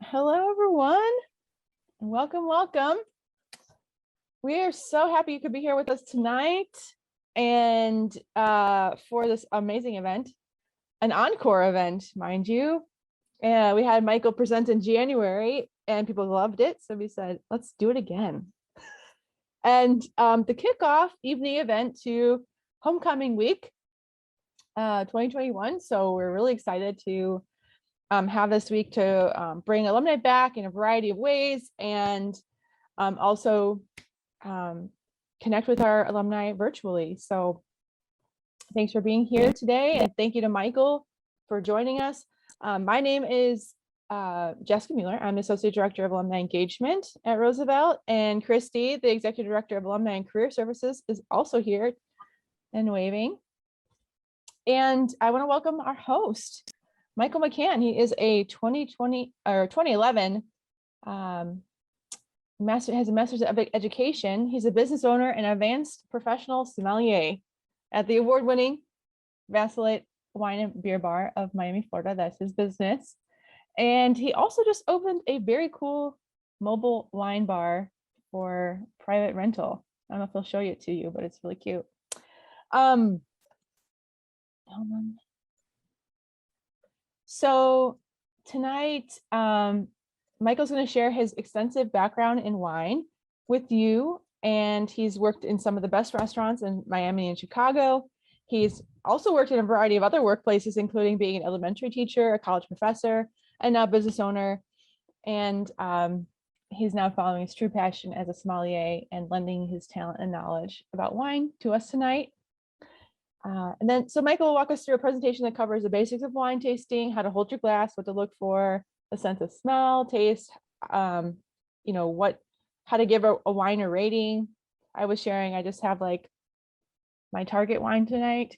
Hello, everyone. Welcome, welcome. We are so happy you could be here with us tonight and for this amazing event, an encore event, mind you. We had Michael present in January and people loved it. So we said, let's do it again. And the kickoff evening event to Homecoming Week 2021. So we're really excited to have this week to bring alumni back in a variety of ways and also connect with our alumni virtually. So thanks for being here today. And thank you to Michael for joining us. My name is Jessica Mueller. I'm the Associate Director of Alumni Engagement at Roosevelt. And Christy, the Executive Director of Alumni and Career Services, is also here and waving. And I want to welcome our host, Michael McCann. He is a 2011 has a master's of education. He's a business owner and advanced professional sommelier at the award-winning Vacillate Wine and Beer Bar of Miami, Florida. That's his business. And he also just opened a very cool mobile wine bar for private rental. I don't know if he'll show it to you, but it's really cute. So tonight, Michael's going to share his extensive background in wine with you, and he's worked in some of the best restaurants in Miami and Chicago. He's also worked in a variety of other workplaces, including being an elementary teacher, a college professor, and now business owner. And he's now following his true passion as a sommelier and lending his talent and knowledge about wine to us tonight. So Michael will walk us through a presentation that covers the basics of wine tasting, how to hold your glass, what to look for, a sense of smell, taste, how to give a wine a rating. I was sharing, I just have like my target wine tonight.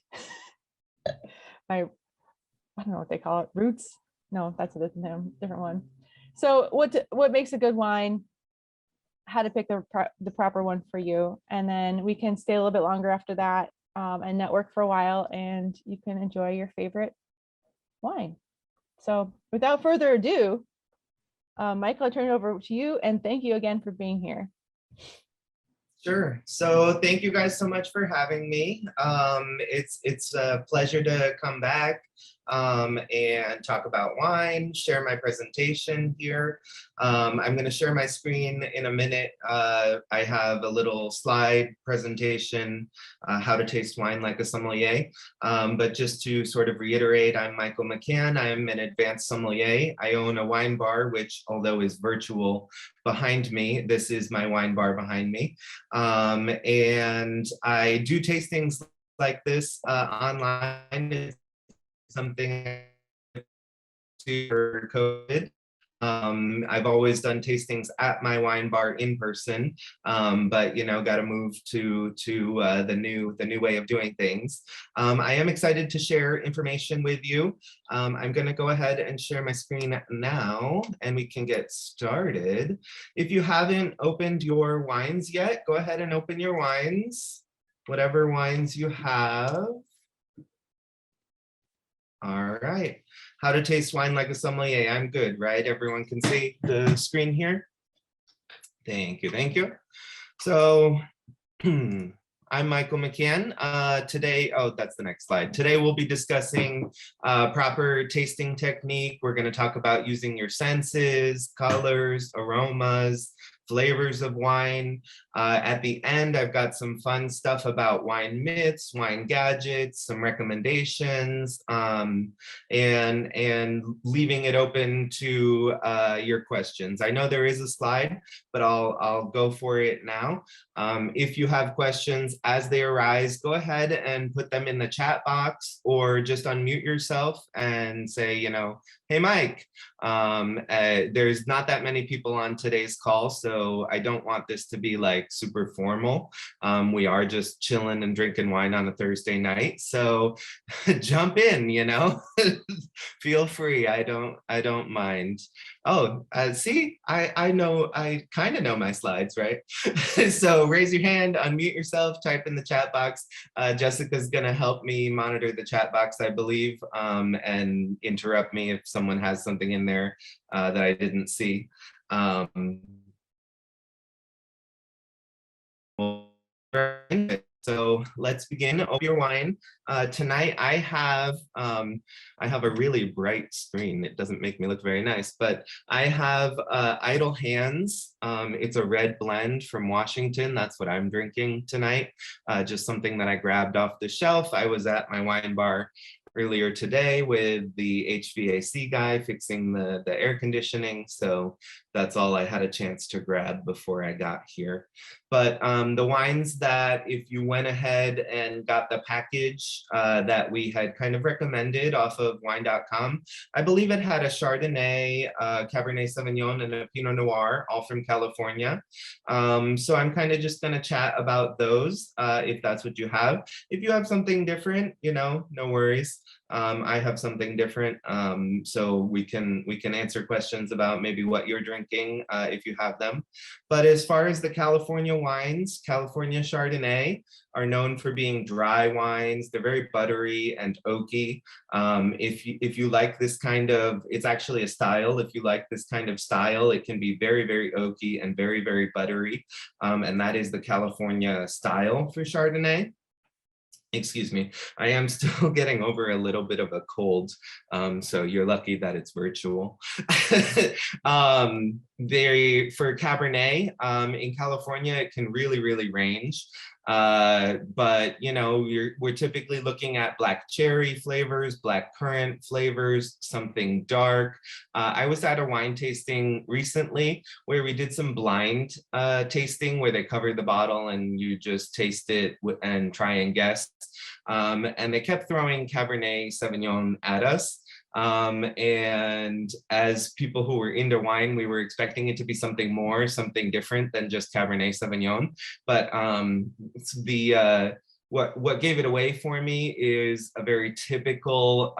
I don't know what they call it, roots. No, that's a different one. So what makes a good wine, how to pick the proper one for you. And then we can stay a little bit longer after that and network for a while, and you can enjoy your favorite wine. So without further ado, Michael, I turn it over to you, and thank you again for being here. Sure. So thank you guys so much for having me. It's a pleasure to come back and talk about wine, share my presentation here. I'm going to share my screen in a minute. I have a little slide presentation, how to taste wine like a sommelier. But just to sort of reiterate, I'm Michael McCann. I'm an advanced sommelier. I own a wine bar, which although is virtual behind me, this is my wine bar behind me. And I do tastings like this online. It's something for COVID. I've always done tastings at my wine bar in person, but got to move to the new way of doing things. I am excited to share information with you. I'm going to go ahead and share my screen now, and we can get started. If you haven't opened your wines yet, go ahead and open your wines, whatever wines you have. All right. How to taste wine like a sommelier. I'm good, right? Everyone can see the screen here. Thank you. Thank you. So I'm Michael McCann. Today, that's the next slide. Today we'll be discussing proper tasting technique. We're going to talk about using your senses, colors, aromas, flavors of wine. At the end, I've got some fun stuff about wine myths, wine gadgets, some recommendations, and leaving it open to your questions. I know there is a slide, but I'll go for it now. If you have questions as they arise, go ahead and put them in the chat box, or just unmute yourself and say, hey, Mike. There's not that many people on today's call, so so I don't want this to be like super formal. We are just chilling and drinking wine on a Thursday night, so jump in, you know. Feel free. I don't mind. Oh, see, I know, I kind of know my slides, right? So raise your hand, unmute yourself, type in the chat box. Jessica's gonna help me monitor the chat box, I believe, and interrupt me if someone has something in there that I didn't see. So let's begin. Open your wine. Tonight I have a really bright screen. It doesn't make me look very nice, but I have Idle Hands. It's a red blend from Washington. That's what I'm drinking tonight. Just something that I grabbed off the shelf. I was at my wine bar earlier today with the HVAC guy fixing the air conditioning. So that's all I had a chance to grab before I got here. But the wines that, if you went ahead and got the package that we had kind of recommended off of wine.com, I believe it had a Chardonnay, Cabernet Sauvignon, and a Pinot Noir, all from California. So I'm kind of just gonna chat about those if that's what you have. If you have something different, you know, no worries. I have something different, so we can answer questions about maybe what you're drinking if you have them. But as far as the California wines, California Chardonnay are known for being dry wines. They're very buttery and oaky. If you like this kind of, it's actually a style. If you like this kind of style, it can be very, very oaky and very, very buttery. And that is the California style for Chardonnay. Excuse me, I am still getting over a little bit of a cold, so you're lucky that it's virtual. For Cabernet, in California, it can really, really range. But you know, we're typically looking at black cherry flavors, black currant flavors, something dark. I was at a wine tasting recently where we did some blind tasting where they cover the bottle and you just taste it and try and guess. And they kept throwing Cabernet Sauvignon at us. And as people who were into wine, we were expecting it to be something more, something different than just Cabernet Sauvignon. But what gave it away for me is a very typical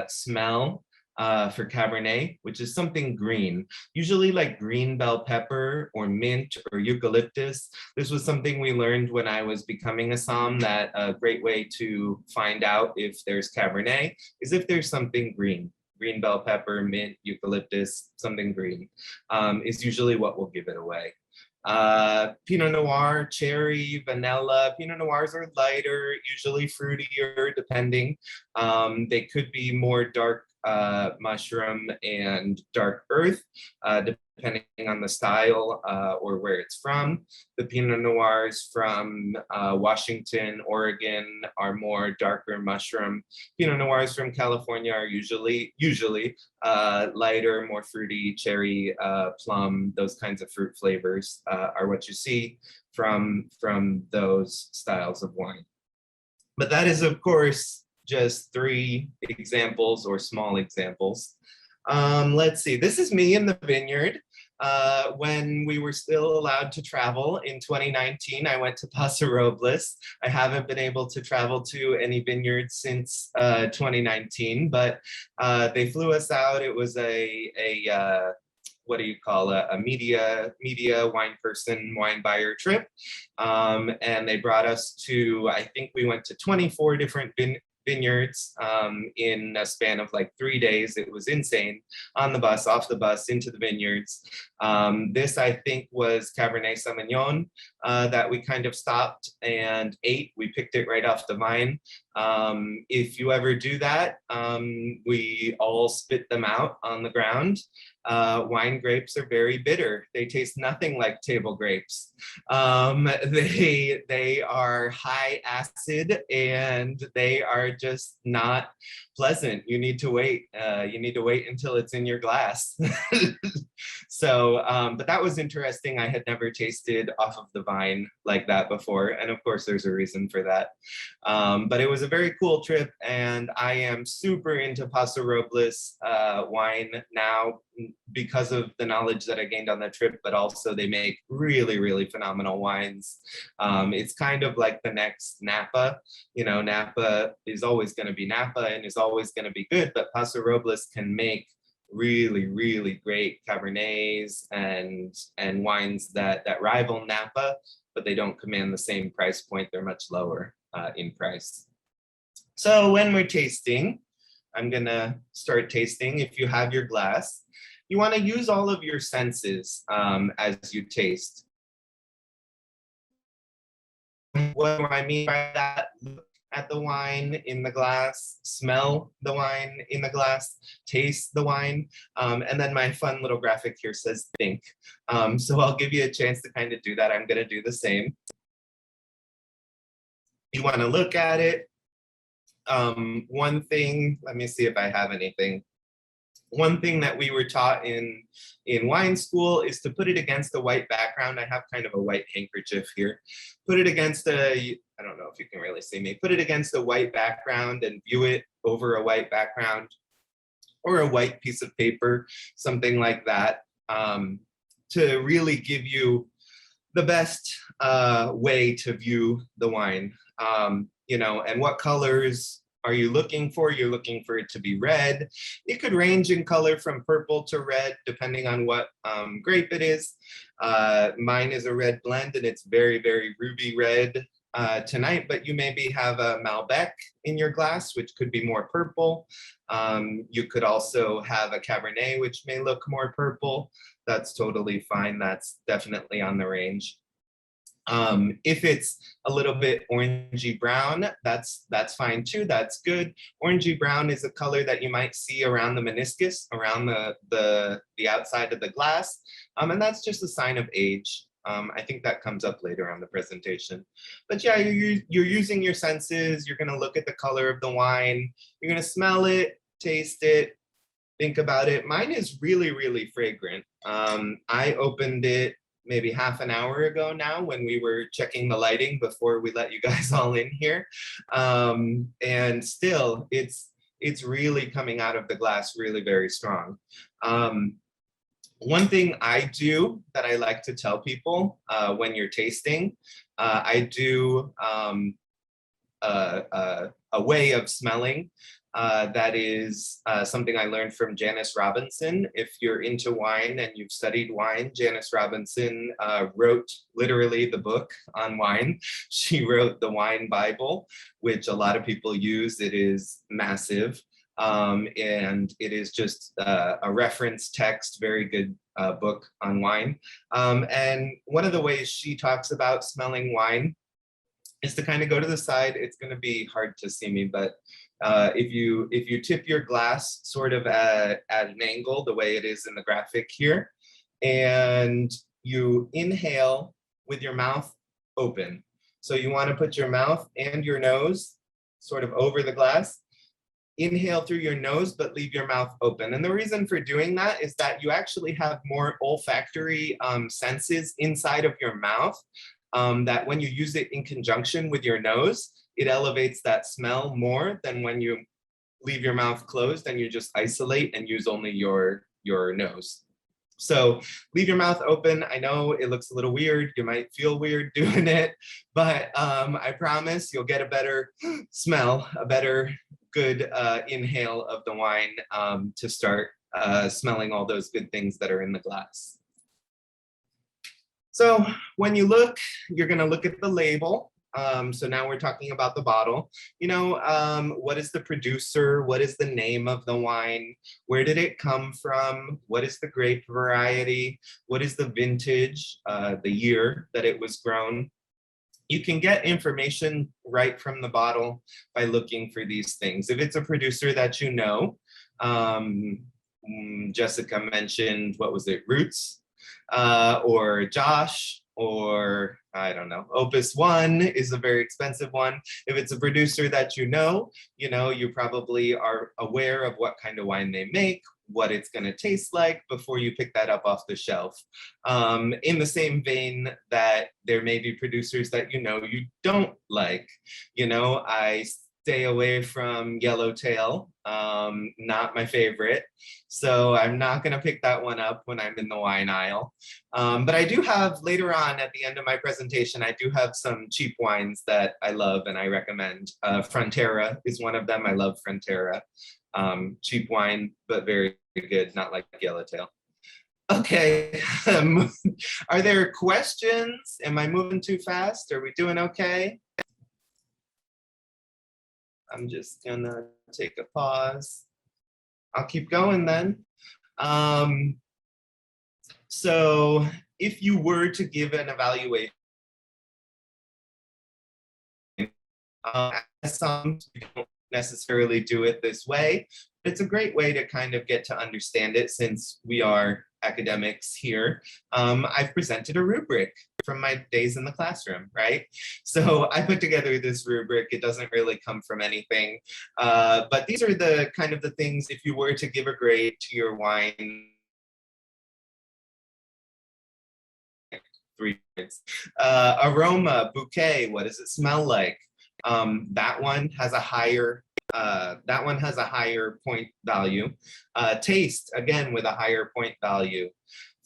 smell for Cabernet, which is something green, usually like green bell pepper or mint or eucalyptus. This was something we learned when I was becoming a somm, that a great way to find out if there's Cabernet is if there's something green. Green bell pepper, mint, eucalyptus, something green is usually what will give it away. Pinot Noir, cherry, vanilla. Pinot Noirs are lighter, usually fruitier, depending. They could be more dark mushroom and dark earth, depending on the style or where it's from. The Pinot Noirs from Washington, Oregon are more darker mushroom. Pinot Noirs from California are usually lighter, more fruity, cherry, plum, those kinds of fruit flavors are what you see from those styles of wine. But that is, of course, just 3 examples or small examples. Let's see, this is me in the vineyard. When we were still allowed to travel in 2019, I went to Paso Robles. I haven't been able to travel to any vineyards since 2019, but they flew us out. It was a what do you call a media wine person, wine buyer trip. And they brought us to, I think we went to 24 different vineyards in a span of like 3 days. It was insane. On the bus, off the bus, into the vineyards. This, I think, was Cabernet Sauvignon that we kind of stopped and ate. We picked it right off the vine. If you ever do that, we all spit them out on the ground. Wine grapes are very bitter. They taste nothing like table grapes. They are high acid and they are just not pleasant. You need to wait. You need to wait until it's in your glass. So, but that was interesting. I had never tasted off of the vine like that before. And of course, there's a reason for that. But it was a very cool trip, and I am super into Paso Robles wine now because of the knowledge that I gained on the trip, but also they make really, really phenomenal wines. It's kind of like the next Napa. You know, Napa is always going to be Napa and is always going to be good, but Paso Robles can make really, really great Cabernets and wines that rival Napa, but they don't command the same price point. They're much lower in price. So when we're tasting, I'm gonna start tasting. If you have your glass, you want to use all of your senses as you taste. What do I mean by that? Look at the wine in the glass, smell the wine in the glass, taste the wine, and then my fun little graphic here says think. So I'll give you a chance to kind of do that. I'm going to do the same. You want to look at it. One thing, let me see if I have anything. One thing that we were taught in wine school is to put it against a white background. I have kind of a white handkerchief here. Put it against I don't know if you can really see me, put it against a white background and view it over a white background or a white piece of paper, something like that, to really give you the best way to view the wine. You know, and what colors are you looking for? You're looking for it to be red. It could range in color from purple to red, depending on what grape it is. Mine is a red blend, and it's very, very ruby red tonight, but you maybe have a Malbec in your glass, which could be more purple. You could also have a Cabernet, which may look more purple. That's totally fine. That's definitely on the range. If it's a little bit orangey brown, that's fine too. That's good. Orangey brown is a color that you might see around the meniscus, around the outside of the glass, and that's just a sign of age. I think that comes up later on the presentation. But yeah, you're using your senses. You're going to look at the color of the wine. You're going to smell it, taste it, think about it. Mine is really, really fragrant. I opened it maybe half an hour ago now when we were checking the lighting before we let you guys all in here. And still, it's really coming out of the glass really very strong. One thing I do that I like to tell people when you're tasting, I do a way of smelling that is something I learned from Janice Robinson. If you're into wine and you've studied wine, Janice Robinson wrote literally the book on wine. She wrote the Wine Bible, which a lot of people use. It is massive. And it is just a reference text, very good book on wine. And one of the ways she talks about smelling wine is to kind of go to the side. It's going to be hard to see me, but if you tip your glass sort of at an angle, the way it is in the graphic here, and you inhale with your mouth open. So you want to put your mouth and your nose sort of over the glass. Inhale through your nose, but leave your mouth open. And the reason for doing that is that you actually have more olfactory senses inside of your mouth, that when you use it in conjunction with your nose, it elevates that smell more than when you leave your mouth closed and you just isolate and use only your nose. So leave your mouth open. I know it looks a little weird. You might feel weird doing it, but I promise you'll get a better smell, a better good inhale of the wine to start smelling all those good things that are in the glass. So when you look, you're going to look at the label. So now we're talking about the bottle. You know, what is the producer? What is the name of the wine? Where did it come from? What is the grape variety? What is the vintage, the year that it was grown? You can get information right from the bottle by looking for these things. If it's a producer that you know, Jessica mentioned, what was it, Roots, or Josh, or I don't know, Opus One is a very expensive one. If it's a producer that you know, you probably are aware of what kind of wine they make, what it's going to taste like before you pick that up off the shelf. In the same vein that there may be producers that you don't like. I stay away from Yellowtail, not my favorite. So I'm not going to pick that one up when I'm in the wine aisle. But I do have, later on at the end of my presentation, I do have some cheap wines that I love and I recommend. Frontera is one of them. I love Frontera. Cheap wine, but very good, not like Yellowtail. Okay, are there questions? Am I moving too fast? Are we doing okay? I'm just gonna take a pause. I'll keep going then. So if you were to give an evaluation, some don't necessarily do it this way, but it's a great way to kind of get to understand it since we are academics here. I've presented a rubric from my days in the classroom, right? So I put together this rubric. It doesn't really come from anything, but these are the kind of the things if you were to give a grade to your wine. 3 points. Aroma, bouquet, what does it smell like? That one has a higher point value. Taste, again, with a higher point value.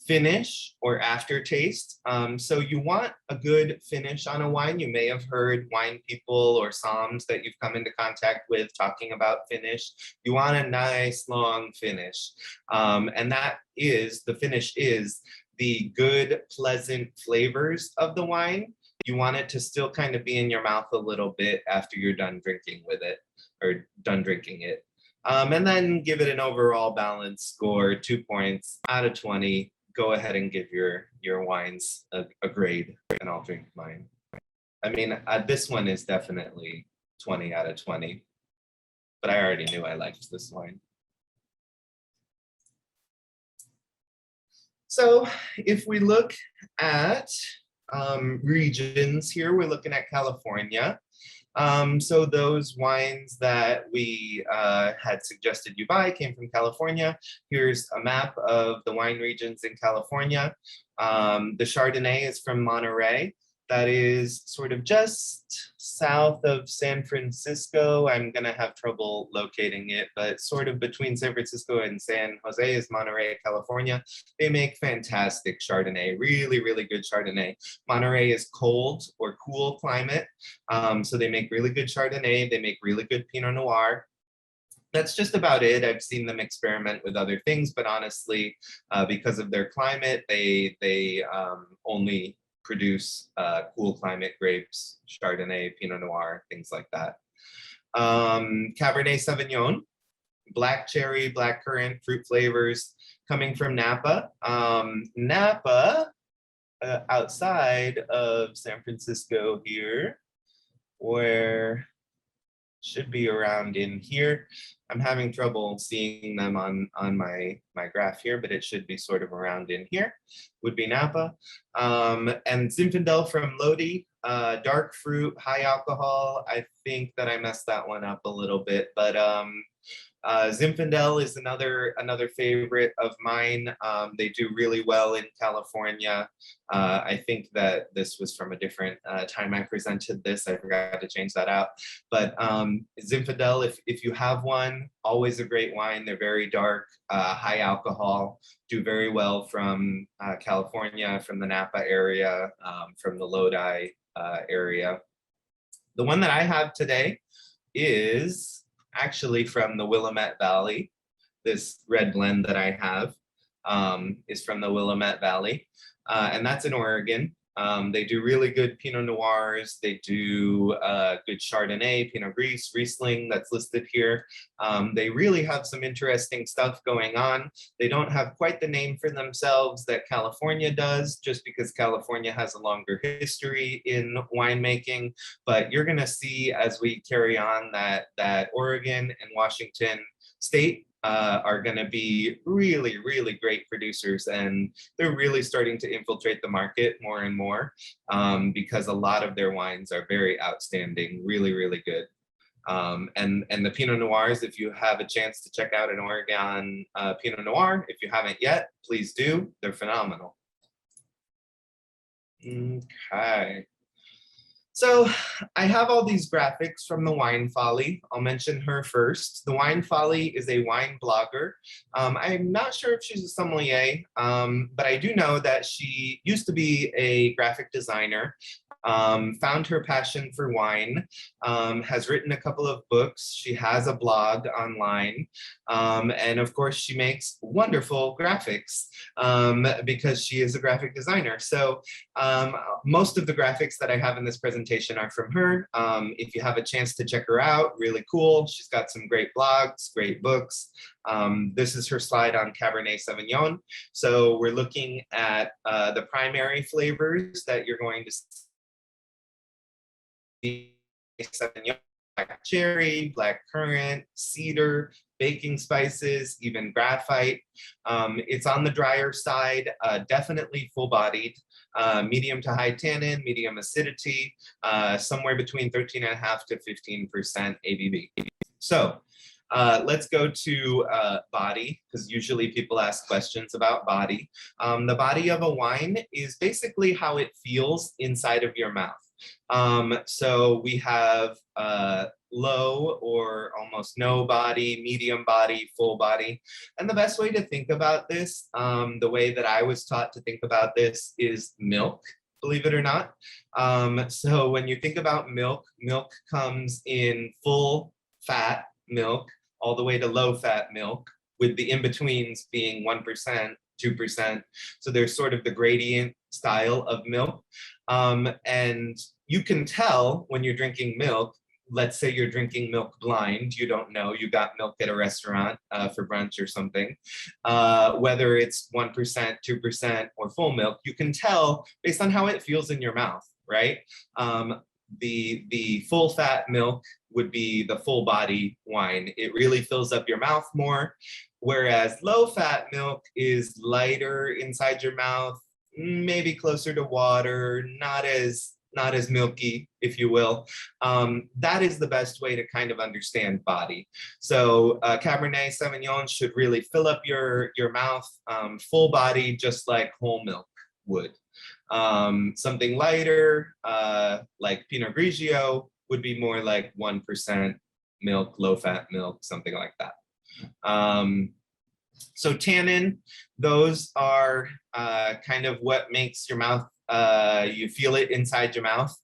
Finish or aftertaste. So you want a good finish on a wine. You may have heard wine people or somms that you've come into contact with talking about finish. You want a nice long finish. And the finish is the good, pleasant flavors of the wine. You want it to still kind of be in your mouth a little bit after you're done drinking with it or done drinking it. And then give it an overall balance score, 2 points out of 20. Go ahead and give your wines a grade, and I'll drink mine. I mean, this one is definitely 20 out of 20, but I already knew I liked this wine. So if we look at regions here, we're looking at California. So those wines that we had suggested you buy came from California. Here's a map of the wine regions in California. The Chardonnay is from Monterey. That is sort of just south of San Francisco. I'm gonna have trouble locating it, but sort of between San Francisco and San Jose is Monterey, California. They make fantastic Chardonnay, really, really good Chardonnay. Monterey is cold or cool climate, so they make really good Chardonnay. They make really good Pinot Noir. That's just about it. I've seen them experiment with other things, but honestly, because of their climate, they only produce cool climate grapes, Chardonnay, Pinot Noir, things like that. Cabernet Sauvignon, black cherry, black currant, fruit flavors coming from Napa. Napa, outside of San Francisco here, where should be around in here. I'm having trouble seeing them on my graph here, but it should be sort of around in here, would be Napa. And Zinfandel from Lodi, dark fruit, high alcohol. I think that I messed that one up a little bit, but Zinfandel is another favorite of mine. They do really well in California. I think that this was from a different time I presented this. I forgot to change that out. But Zinfandel, if you have one, always a great wine. They're very dark, high alcohol, do very well from California, from the Napa area, from the Lodi area. The one that I have today is actually from the Willamette Valley. This red blend that I have is from the Willamette Valley, and that's in Oregon. They do really good Pinot Noirs. They do good Chardonnay, Pinot Gris, Riesling that's listed here. They really have some interesting stuff going on. They don't have quite the name for themselves that California does, just because California has a longer history in winemaking. But you're gonna see as we carry on that Oregon and Washington State are going to be really, really great producers, and they're really starting to infiltrate the market more and more because a lot of their wines are very outstanding, really, really good. And the Pinot Noirs, if you have a chance to check out an Oregon Pinot Noir, if you haven't yet, please do. They're phenomenal. Okay. So I have all these graphics from the Wine Folly. I'll mention her first. The Wine Folly is a wine blogger. I'm not sure if she's a sommelier, but I do know that she used to be a graphic designer, found her passion for wine, has written a couple of books. She has a blog online. And of course, she makes wonderful graphics because she is a graphic designer. So most of the graphics that I have in this presentation are from her. If you have a chance to check her out, really cool. She's got some great blogs, great books. This is her slide on Cabernet Sauvignon. So we're looking at the primary flavors that you're going to see: Sauvignon, black cherry, black currant, cedar, baking spices, even graphite. It's on the drier side, definitely full-bodied. Medium to high tannin, medium acidity, somewhere between 13.5 to 15% ABV. So let's go to body, because usually people ask questions about body. The body of a wine is basically how it feels inside of your mouth. So we have low or almost no body, medium body, full body. And the best way to think about this, the way that I was taught to think about this, is milk, believe it or not. So when you think about milk, milk comes in full fat milk all the way to low fat milk, with the in-betweens being 1%, 2%. So there's sort of the gradient style of milk. And you can tell when you're drinking milk. Let's say you're drinking milk blind, you don't know, you got milk at a restaurant for brunch or something. Whether it's 1%, 2%, or full milk, you can tell based on how it feels in your mouth, right? The full fat milk would be the full body wine. It really fills up your mouth more, whereas low fat milk is lighter inside your mouth, maybe closer to water, not as milky, if you will. That is the best way to kind of understand body. So Cabernet Sauvignon should really fill up your mouth, full body, just like whole milk would. Something lighter, like Pinot Grigio, would be more like 1% milk, low fat milk, something like that. So tannin, those are kind of what makes your mouth, you feel it inside your mouth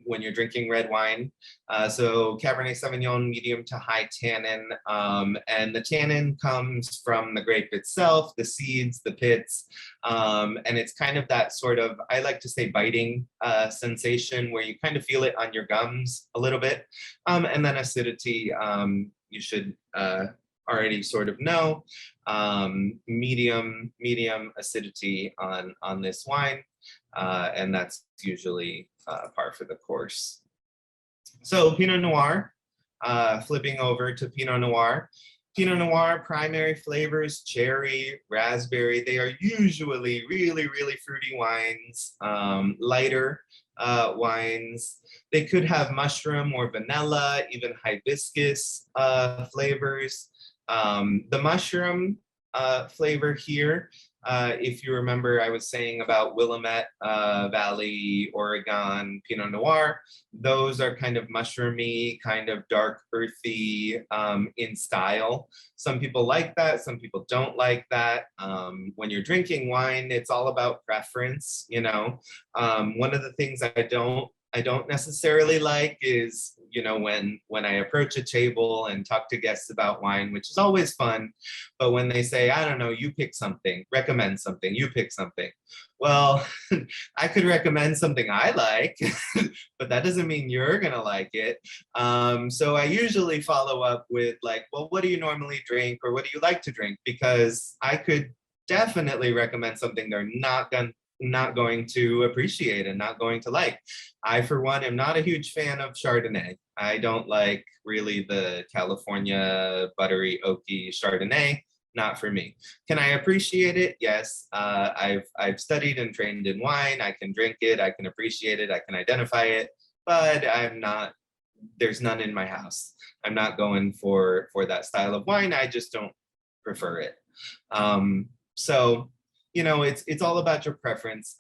when you're drinking red wine. So Cabernet Sauvignon, medium to high tannin, and the tannin comes from the grape itself, the seeds, the pits, and it's kind of that sort of, I like to say, biting sensation where you kind of feel it on your gums a little bit. And then acidity, you should already sort of know, medium acidity on this wine, and that's usually par for the course. So Pinot Noir, flipping over to Pinot Noir. Pinot Noir primary flavors: cherry, raspberry. They are usually really fruity wines, lighter wines. They could have mushroom or vanilla, even hibiscus flavors. The mushroom flavor here, if you remember, I was saying about Willamette Valley, Oregon Pinot Noir. Those are kind of mushroomy, kind of dark, earthy in style. Some people like that, some people don't like that. When you're drinking wine, it's all about preference, you know. One of the things I don't necessarily like is, you know, when I approach a table and talk to guests about wine, which is always fun, but when they say, I don't know, you pick something, recommend something, you pick something. Well, I could recommend something I like, but that doesn't mean you're gonna like it. So I usually follow up with like, well, what do you normally drink, or what do you like to drink? Because I could definitely recommend something they're not going to appreciate and not going to like. I, for one, am not a huge fan of Chardonnay. I don't like really the California buttery oaky Chardonnay. Not for me. Can I appreciate it? Yes. I've studied and trained in wine. I can drink it. I can appreciate it. I can identify it. But I'm not there's none in my house. I'm not going for that style of wine. I just don't prefer it. So, you know, it's all about your preference.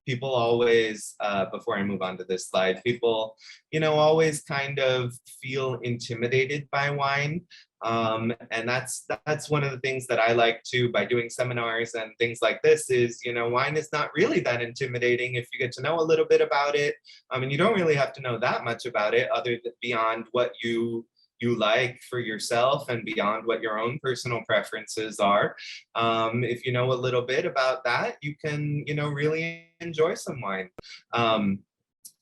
People always, before I move on to this slide, people, you know, always kind of feel intimidated by wine. And that's one of the things that I like to, by doing seminars and things like this, is, you know, wine is not really that intimidating if you get to know a little bit about it. And you don't really have to know that much about it other than beyond what you like for yourself and beyond what your own personal preferences are. If you know a little bit about that, you can, you know, really enjoy some wine.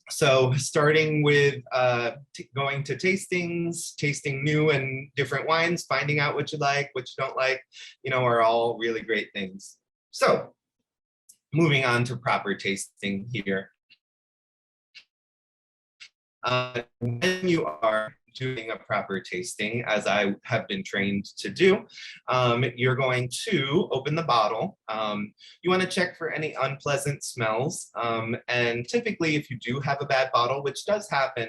So starting with going to tastings, tasting new and different wines, finding out what you like, what you don't like, you know, are all really great things. So moving on to proper tasting here. When you are doing a proper tasting, as I have been trained to do, you're going to open the bottle. You want to check for any unpleasant smells. And typically, if you do have a bad bottle, which does happen,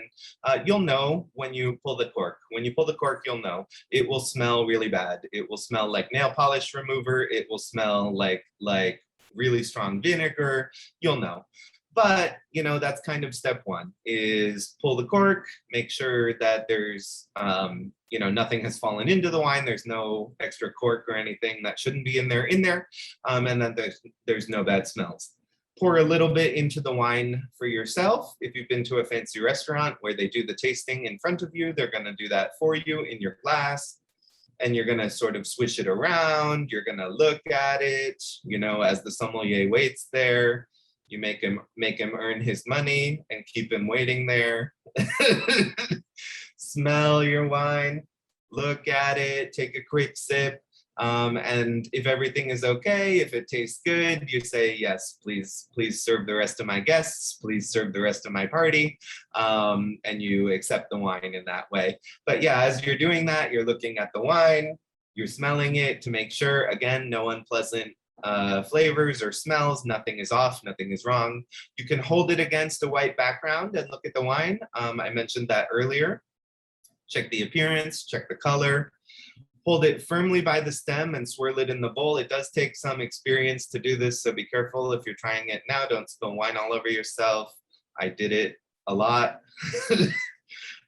you'll know when you pull the cork. When you pull the cork, you'll know. It will smell really bad. It will smell like nail polish remover. It will smell like really strong vinegar. You'll know. But, you know, that's kind of step one, is pull the cork, make sure that there's, you know, nothing has fallen into the wine. There's no extra cork or anything that shouldn't be in there. And then there's no bad smells. Pour a little bit into the wine for yourself. If you've been to a fancy restaurant where they do the tasting in front of you, they're going to do that for you in your glass. And you're going to sort of swish it around. You're going to look at it, you know, as the sommelier waits there. You make him earn his money and keep him waiting there. Smell your wine, look at it, take a quick sip. And if everything is okay, if it tastes good, you say, yes, please serve the rest of my guests, please serve the rest of my party. And you accept the wine in that way. But yeah, as you're doing that, you're looking at the wine, you're smelling it to make sure, again, no unpleasant flavors or smells, nothing is off, nothing is wrong. You can hold it against a white background and look at the wine. I mentioned that earlier. Check the appearance, check the color. Hold it firmly by the stem and swirl it in the bowl. It does take some experience to do this, so be careful if you're trying it now. Don't spill wine all over yourself. I did it a lot.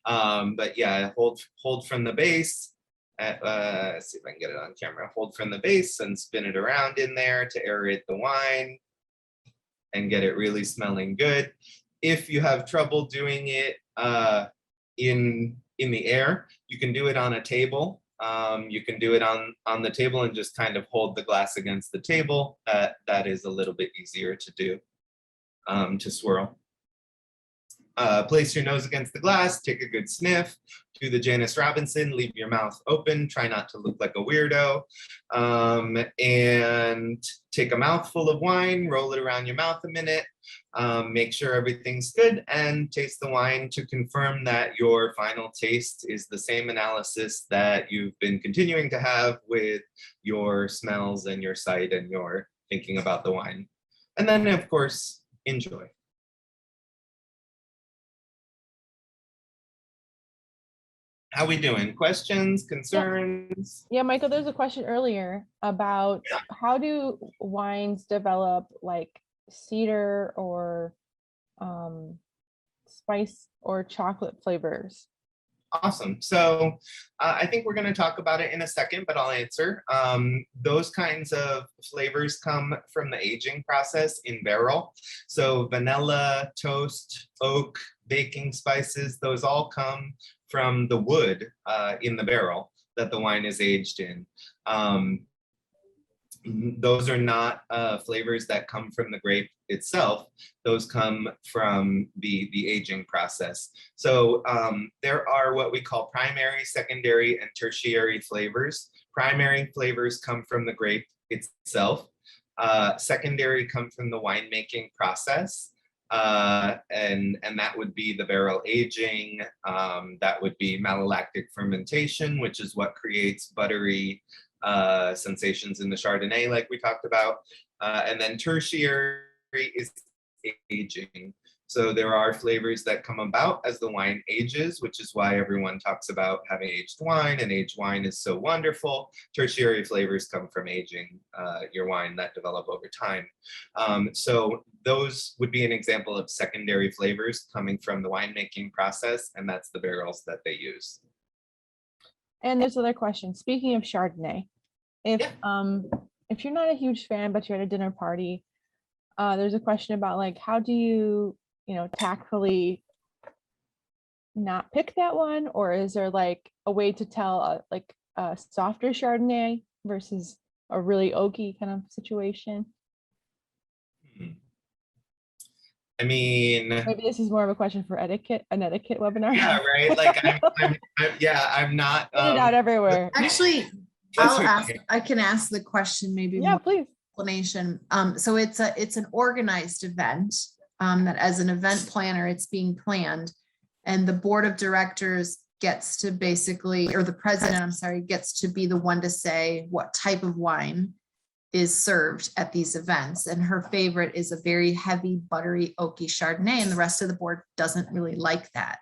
But yeah, hold from the base. Let's see if I can get it on camera. Hold from the base and spin it around in there to aerate the wine and get it really smelling good. If you have trouble doing it in the air, you can do it on a table. You can do it on the table and just kind of hold the glass against the table. That is a little bit easier to do, to swirl. Place your nose against the glass, take a good sniff, do the Janice Robinson, leave your mouth open, try not to look like a weirdo, and take a mouthful of wine, roll it around your mouth a minute, make sure everything's good, and taste the wine to confirm that your final taste is the same analysis that you've been continuing to have with your smells and your sight and your thinking about the wine. And then, of course, enjoy. How we doing? Questions, concerns? Yeah, Michael, there's a question earlier about how do wines develop like cedar or spice or chocolate flavors? Awesome. So I think we're going to talk about it in a second, but I'll answer. Those kinds of flavors come from the aging process in barrel. So vanilla, toast, oak, baking spices, those all come from the wood in the barrel that the wine is aged in. Those are not flavors that come from the grape itself. Those come from the aging process. So there are what we call primary, secondary, and tertiary flavors. Primary flavors come from the grape itself. Secondary come from the winemaking process. And that would be the barrel aging. That would be malolactic fermentation, which is what creates buttery sensations in the Chardonnay, like we talked about. And then tertiary is aging. So there are flavors that come about as the wine ages, which is why everyone talks about having aged wine, and aged wine is so wonderful. Tertiary flavors come from aging your wine that develop over time. So those would be an example of secondary flavors coming from the winemaking process, and that's the barrels that they use. And there's another question. Speaking of Chardonnay, if you're not a huge fan, but you're at a dinner party, there's a question about like, how do you tactfully not pick that one, or is there like a way to tell like a softer Chardonnay versus a really oaky kind of situation? I mean, maybe this is more of a question for an etiquette webinar. Yeah, right. Like I'm not. Put it out everywhere. Actually, I can ask the question maybe. Yeah, please. Explanation. So it's an organized event. That as an event planner, it's being planned, and the board of directors gets to basically, or the president, I'm sorry, gets to be the one to say what type of wine is served at these events. And her favorite is a very heavy, buttery, oaky Chardonnay, and the rest of the board doesn't really like that.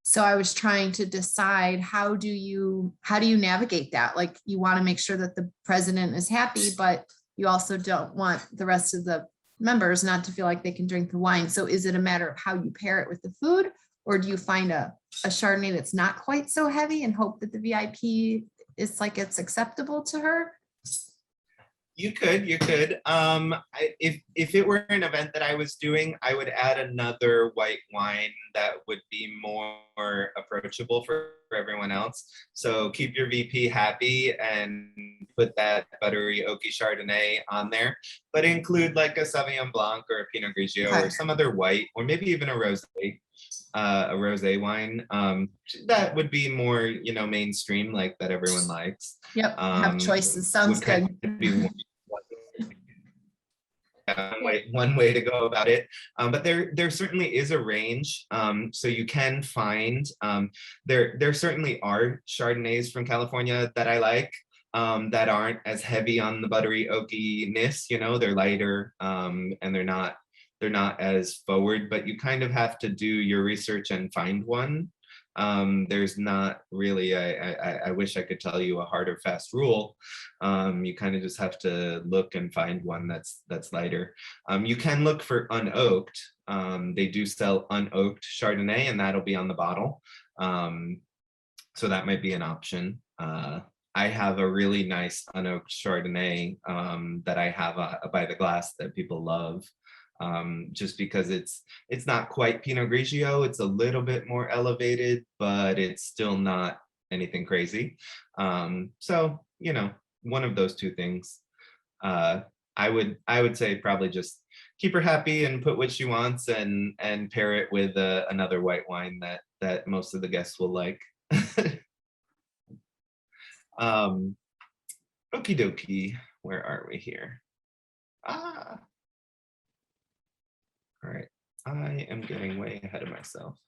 So I was trying to decide, how do you navigate that? Like, you want to make sure that the president is happy, but you also don't want the rest of the members not to feel like they can drink the wine. So is it a matter of how you pair it with the food, or do you find a Chardonnay that's not quite so heavy and hope that the VIP is like, it's acceptable to her? You could. If it were an event that I was doing, I would add another white wine that would be more approachable for everyone else. So keep your VP happy and put that buttery oaky Chardonnay on there, but include like a Sauvignon Blanc or a Pinot Grigio or some other white, or maybe even a rosé wine. That would be more, mainstream, like that everyone likes. Yep, have choices. Sounds good. One way to go about it, but there certainly is a range. So you can find there certainly are Chardonnays from California that I like, that aren't as heavy on the buttery oakiness. They're lighter, and they're not as forward, but you kind of have to do your research and find one. There's not really, I wish I could tell you a hard or fast rule. You kind of just have to look and find one that's lighter. You can look for unoaked. They do sell unoaked Chardonnay, and that'll be on the bottle. So that might be an option. I have a really nice unoaked Chardonnay that I have by the glass that people love. Just because it's not quite Pinot Grigio, it's a little bit more elevated, but it's still not anything crazy. So one of those two things. I would say probably just keep her happy and put what she wants, and pair it with another white wine that most of the guests will like. Okie dokie, where are we here? All right, I am getting way ahead of myself.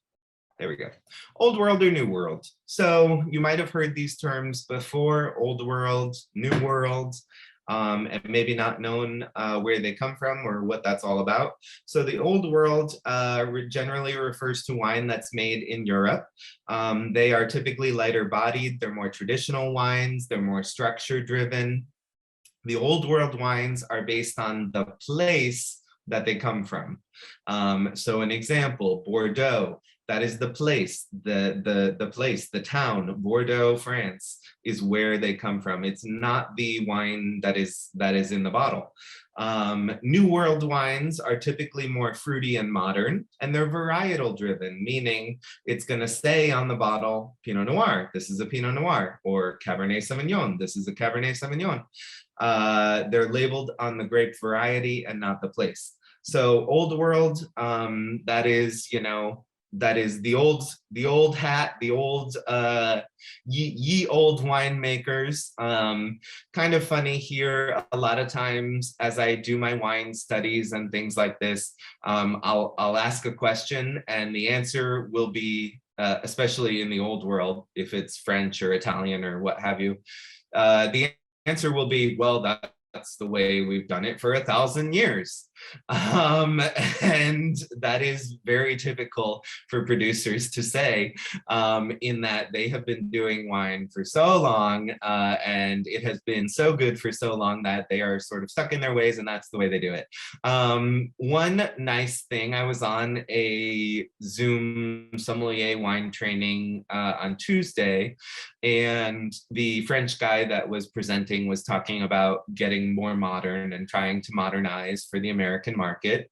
There we go. Old world or new world. So you might have heard these terms before: old world, new world, and maybe not known where they come from or what that's all about. So the old world generally refers to wine that's made in Europe. They are typically lighter bodied. They're more traditional wines. They're more structure driven. The old world wines are based on the place that they come from. So an example, Bordeaux, that is the place, the place, the town. Bordeaux, France is where they come from. It's not the wine that is in the bottle. New world wines are typically more fruity and modern, and they're varietal driven, meaning it's going to say on the bottle, Pinot Noir, this is a Pinot Noir, or Cabernet Sauvignon, this is a Cabernet Sauvignon. They're labeled on the grape variety and not the place. So old world, that is the old hat, the old ye old winemakers. Kind of funny here, a lot of times as I do my wine studies and things like this, I'll ask a question and the answer will be, especially in the old world, if it's French or Italian or what have you, the answer will be, well, that's the way we've done it for 1,000 years. And that is very typical for producers to say, in that they have been doing wine for so long, and it has been so good for so long that they are sort of stuck in their ways, and that's the way they do it. One nice thing, I was on a Zoom sommelier wine training on Tuesday, and the French guy that was presenting was talking about getting more modern and trying to modernize for the American market,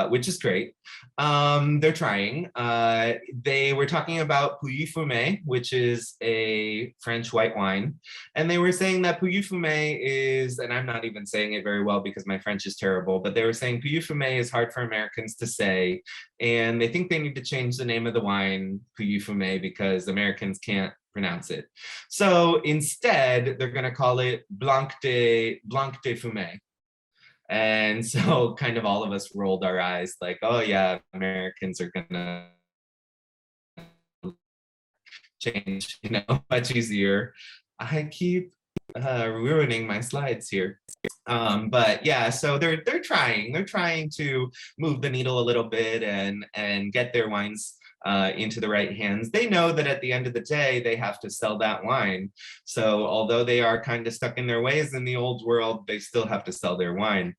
which is great. They're trying. They were talking about Pouilly Fumé, which is a French white wine. And they were saying that Pouilly Fumé is, and I'm not even saying it very well because my French is terrible, but they were saying Pouilly Fumé is hard for Americans to say. And they think they need to change the name of the wine, Pouilly Fumé, because Americans can't pronounce it. So instead, they're going to call it Blanc de Fumé. And so kind of all of us rolled our eyes like, oh yeah, Americans are gonna change, much easier. I keep ruining my slides here. But yeah, so they're trying to move the needle a little bit and get their wines into the right hands. They know that at the end of the day, they have to sell that wine. So although they are kind of stuck in their ways in the old world, they still have to sell their wine.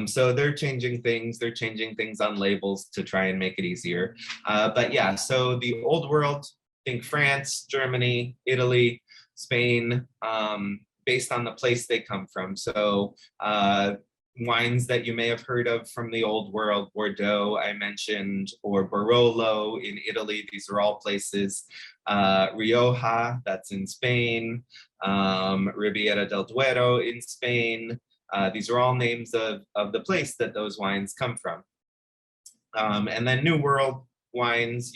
So they're changing things. They're changing things on labels to try and make it easier. But yeah, so the old world, think France, Germany, Italy, Spain, based on the place they come from. So wines that you may have heard of from the old world, Bordeaux, I mentioned, or Barolo in Italy. These are all places. Rioja, that's in Spain. Riviera del Duero in Spain. These are all names of the place that those wines come from. And then New World wines,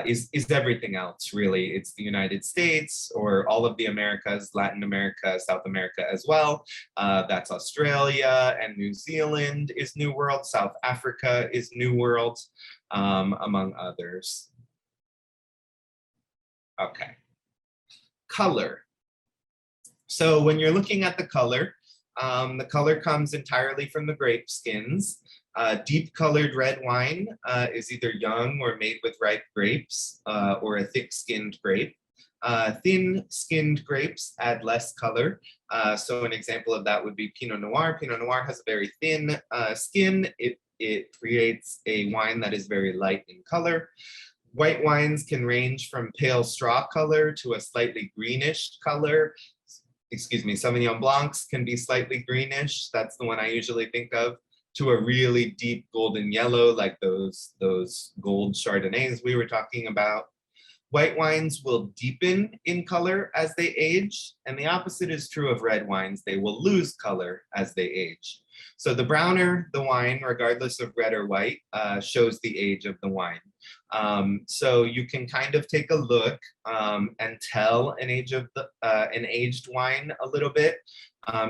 is everything else, really. It's the United States or all of the Americas, Latin America, South America as well. That's Australia and New Zealand is New World. South Africa is New World, among others. Okay. Color. So when you're looking at the color comes entirely from the grape skins. Deep colored red wine is either young or made with ripe grapes or a thick skinned grape. Thin skinned grapes add less color. So an example of that would be Pinot Noir. Pinot Noir has a very thin skin. It creates a wine that is very light in color. White wines can range from pale straw color to a slightly greenish color. Excuse me, Sauvignon Blancs can be slightly greenish. That's the one I usually think of, to a really deep golden yellow, like those gold Chardonnays we were talking about. White wines will deepen in color as they age, and the opposite is true of red wines. They will lose color as they age. So the browner the wine, regardless of red or white, shows the age of the wine. So you can kind of take a look and tell an aged wine a little bit.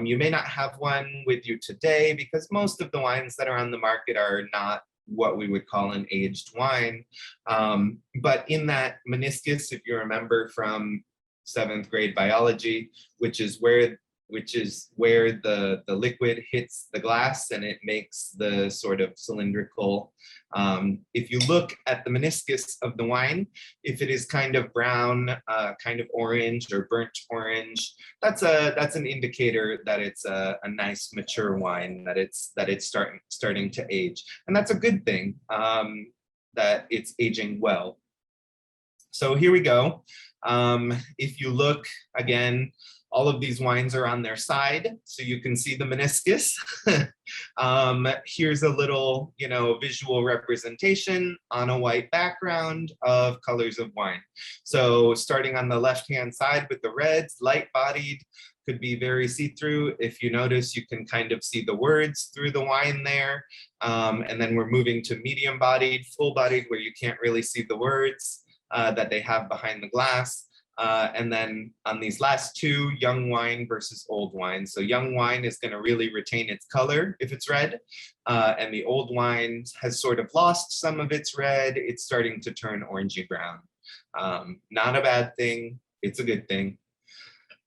You may not have one with you today because most of the wines that are on the market are not what we would call an aged wine. But in that meniscus, if you remember from 7th grade biology, which is where the liquid hits the glass and it makes the sort of cylindrical. If you look at the meniscus of the wine, if it is kind of brown, kind of orange or burnt orange, that's an indicator that it's a nice mature wine, that it's starting to age, and that's a good thing, that it's aging well. So here we go. If you look again, all of these wines are on their side, so you can see the meniscus. Here's a little, visual representation on a white background of colors of wine. So starting on the left-hand side with the reds, light-bodied, could be very see-through. If you notice, you can kind of see the words through the wine there. And then we're moving to medium-bodied, full-bodied, where you can't really see the words that they have behind the glass. And then on these last two, young wine versus old wine. So young wine is going to really retain its color if it's red. And the old wine has sort of lost some of its red. It's starting to turn orangey brown. Not a bad thing. It's a good thing.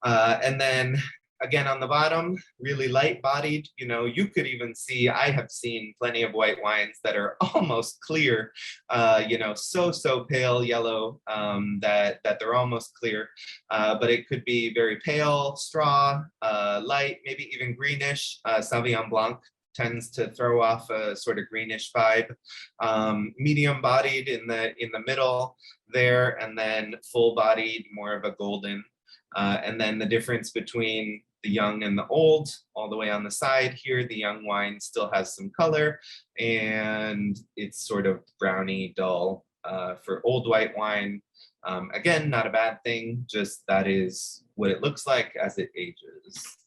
And then Again, on the bottom, really light bodied. You know, you could even see, I have seen plenty of white wines that are almost clear, you know, so pale yellow that they're almost clear. But it could be very pale, straw, light, maybe even greenish. Sauvignon Blanc tends to throw off a sort of greenish vibe. Medium bodied in the middle there, and then full bodied, more of a golden. And then the difference between the young and the old, all the way on the side here, the young wine still has some color, and it's sort of browny dull for old white wine. Again, not a bad thing, just that is what it looks like as it ages.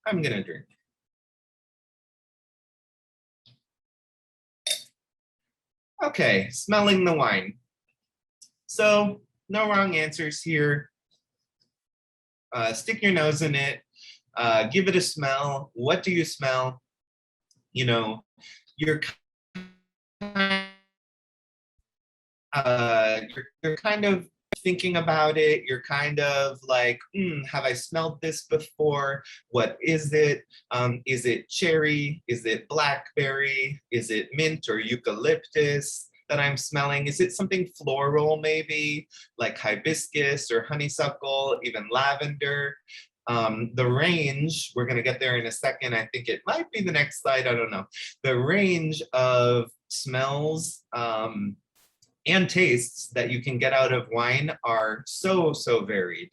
I'm gonna drink. Okay, smelling the wine. So no wrong answers here. Stick your nose in it, give it a smell. What do you smell? You know, you're kind of thinking about it. You're kind of like, have I smelled this before? What is it? Is it cherry? Is it blackberry? Is it mint or eucalyptus that I'm smelling? Is it something floral maybe, like hibiscus or honeysuckle, even lavender? The range, we're gonna get there in a second. I think it might be the next slide, I don't know. The range of smells and tastes that you can get out of wine are so varied.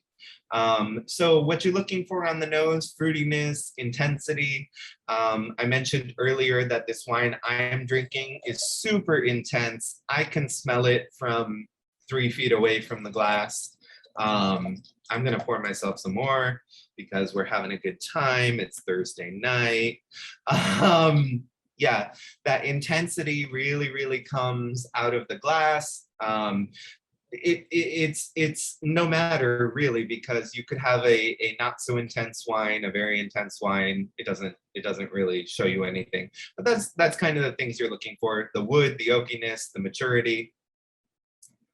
So what you're looking for on the nose, fruitiness, intensity. I mentioned earlier that this wine I am drinking is super intense. I can smell it from 3 feet away from the glass. I'm gonna pour myself some more because we're having a good time. It's Thursday night. Yeah, that intensity really comes out of the glass. It's no matter really, because you could have a not so intense wine, a very intense wine. It doesn't really show you anything. But that's kind of the things you're looking for: the wood, the oakiness, the maturity.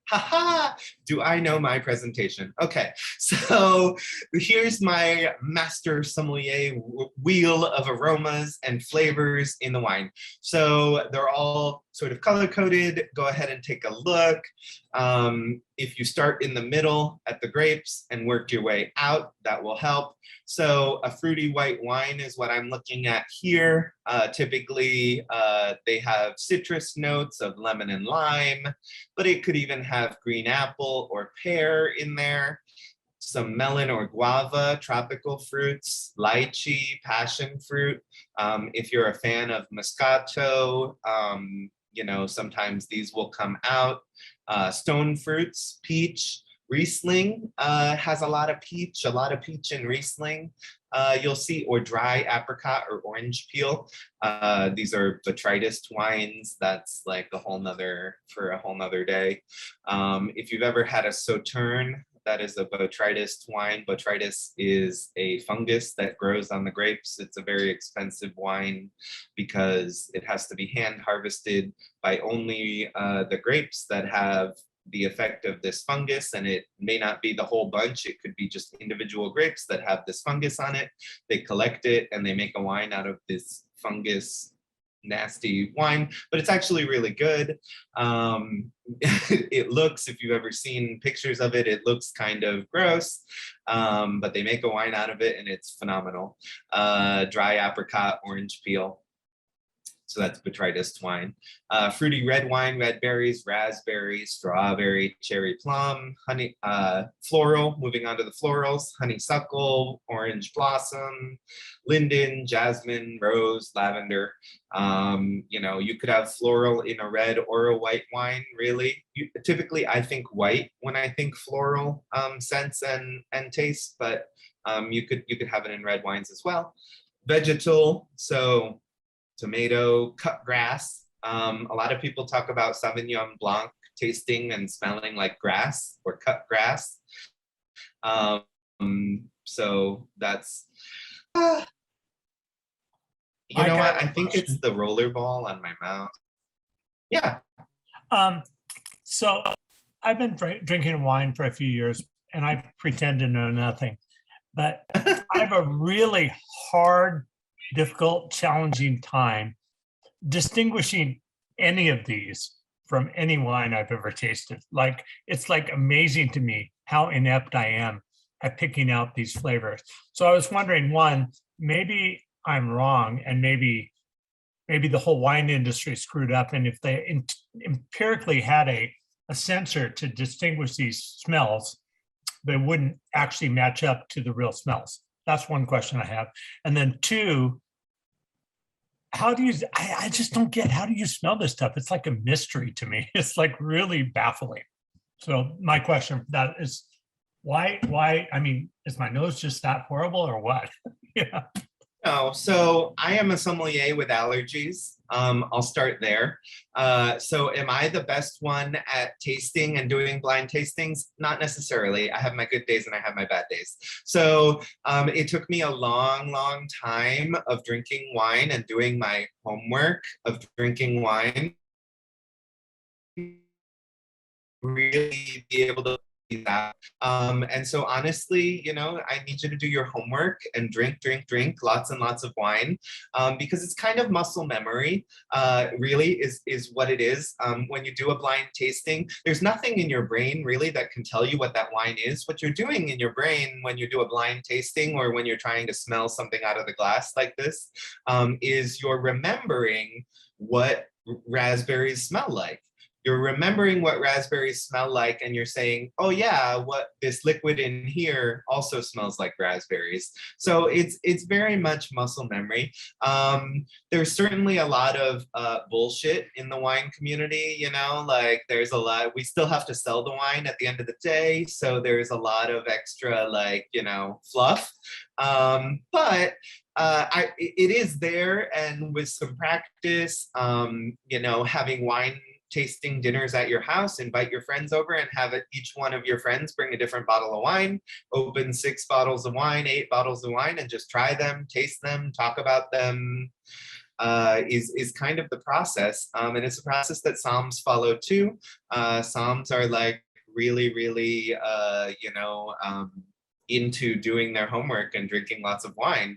Haha, do I know my presentation? Okay, so here's my master sommelier wheel of aromas and flavors in the wine. So they're all sort of color coded. Go ahead and take a look. If you start in the middle at the grapes and work your way out, that will help. So a fruity white wine is what I'm looking at here. Typically, they have citrus notes of lemon and lime, but it could even have green apple or pear in there. Some melon or guava, tropical fruits, lychee, passion fruit. If you're a fan of Moscato, you know, sometimes these will come out. Stone fruits, peach. Riesling has a lot of peach in Riesling. You'll see, or dry apricot or orange peel. These are Botrytis Twines. That's like a whole nother day. If you've ever had a Sauterne, that is a Botrytis Twine. Botrytis is a fungus that grows on the grapes. It's a very expensive wine because it has to be hand harvested by only the grapes that have the effect of this fungus, and it may not be the whole bunch. It could be just individual grapes that have this fungus on it. They collect it and they make a wine out of this fungus nasty wine, but it's actually really good. It looks, if you've ever seen pictures of it, it looks kind of gross, but they make a wine out of it and it's phenomenal. Dry apricot, orange peel. So that's Botrytis Twine. Fruity red wine, red berries, raspberry, strawberry, cherry plum, honey, floral, moving on to the florals, honeysuckle, orange blossom, linden, jasmine, rose, lavender. You know, you could have floral in a red or a white wine, really. Typically, I think white when I think floral scents and taste, but you could have it in red wines as well. Vegetal, so tomato, cut grass. A lot of people talk about Sauvignon Blanc tasting and smelling like grass or cut grass. So that's, you know what? I think it's the rollerball on my mouth. Yeah. So I've been drinking wine for a few years, and I pretend to know nothing, but I have a really hard, difficult, challenging time distinguishing any of these from any wine I've ever tasted. Like, it's like amazing to me how inept I am at picking out these flavors. So I was wondering, one, maybe I'm wrong, and maybe the whole wine industry screwed up. And if they empirically had a sensor to distinguish these smells, they wouldn't actually match up to the real smells. That's one question I have. And then two, how do you, I just don't get, how do you smell this stuff? It's like a mystery to me. It's like really baffling. So my question for that is, why, I mean, is my nose just that horrible or what? Yeah. No, so I am a sommelier with allergies. I'll start there. So am I the best one at tasting and doing blind tastings? Not necessarily. I have my good days and I have my bad days. So it took me a long, long time of drinking wine and doing my homework of drinking wine, really be able to that. And so honestly, you know, I need you to do your homework and drink lots and lots of wine, because it's kind of muscle memory, really is what it is. When you do a blind tasting, there's nothing in your brain really that can tell you what that wine is. What you're doing in your brain when you do a blind tasting or when you're trying to smell something out of the glass like this, is you're remembering what raspberries smell like. You're remembering what raspberries smell like, and you're saying, oh yeah, what this liquid in here also smells like raspberries. So it's very much muscle memory. There's certainly a lot of bullshit in the wine community, you know, like there's a lot, we still have to sell the wine at the end of the day. So there's a lot of extra, like, you know, fluff. But it is there, and with some practice, you know, having wine tasting dinners at your house, invite your friends over and have each one of your friends bring a different bottle of wine, open 6 bottles of wine, 8 bottles of wine, and just try them, taste them, talk about them, is kind of the process. And it's a process that Soms follow too. Soms are like really, really, you know, into doing their homework and drinking lots of wine.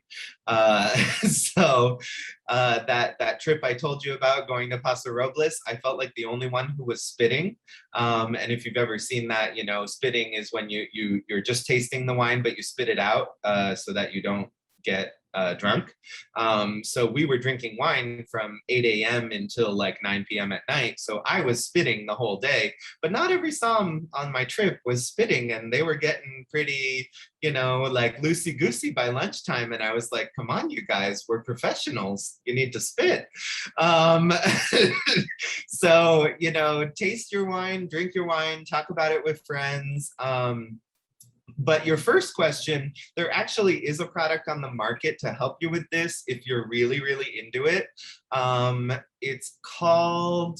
So that trip I told you about, going to Paso Robles, I felt like the only one who was spitting. And if you've ever seen that, you know, spitting is when you're just tasting the wine, but you spit it out so that you don't get drunk. So we were drinking wine from 8 a.m. until like 9 p.m. at night. So I was spitting the whole day, but not every som on my trip was spitting, and they were getting pretty, you know, like loosey-goosey by lunchtime. And I was like, come on, you guys, we're professionals. You need to spit. So, you know, taste your wine, drink your wine, talk about it with friends. But your first question, there actually is a product on the market to help you with this if you're really, really into it. It's called,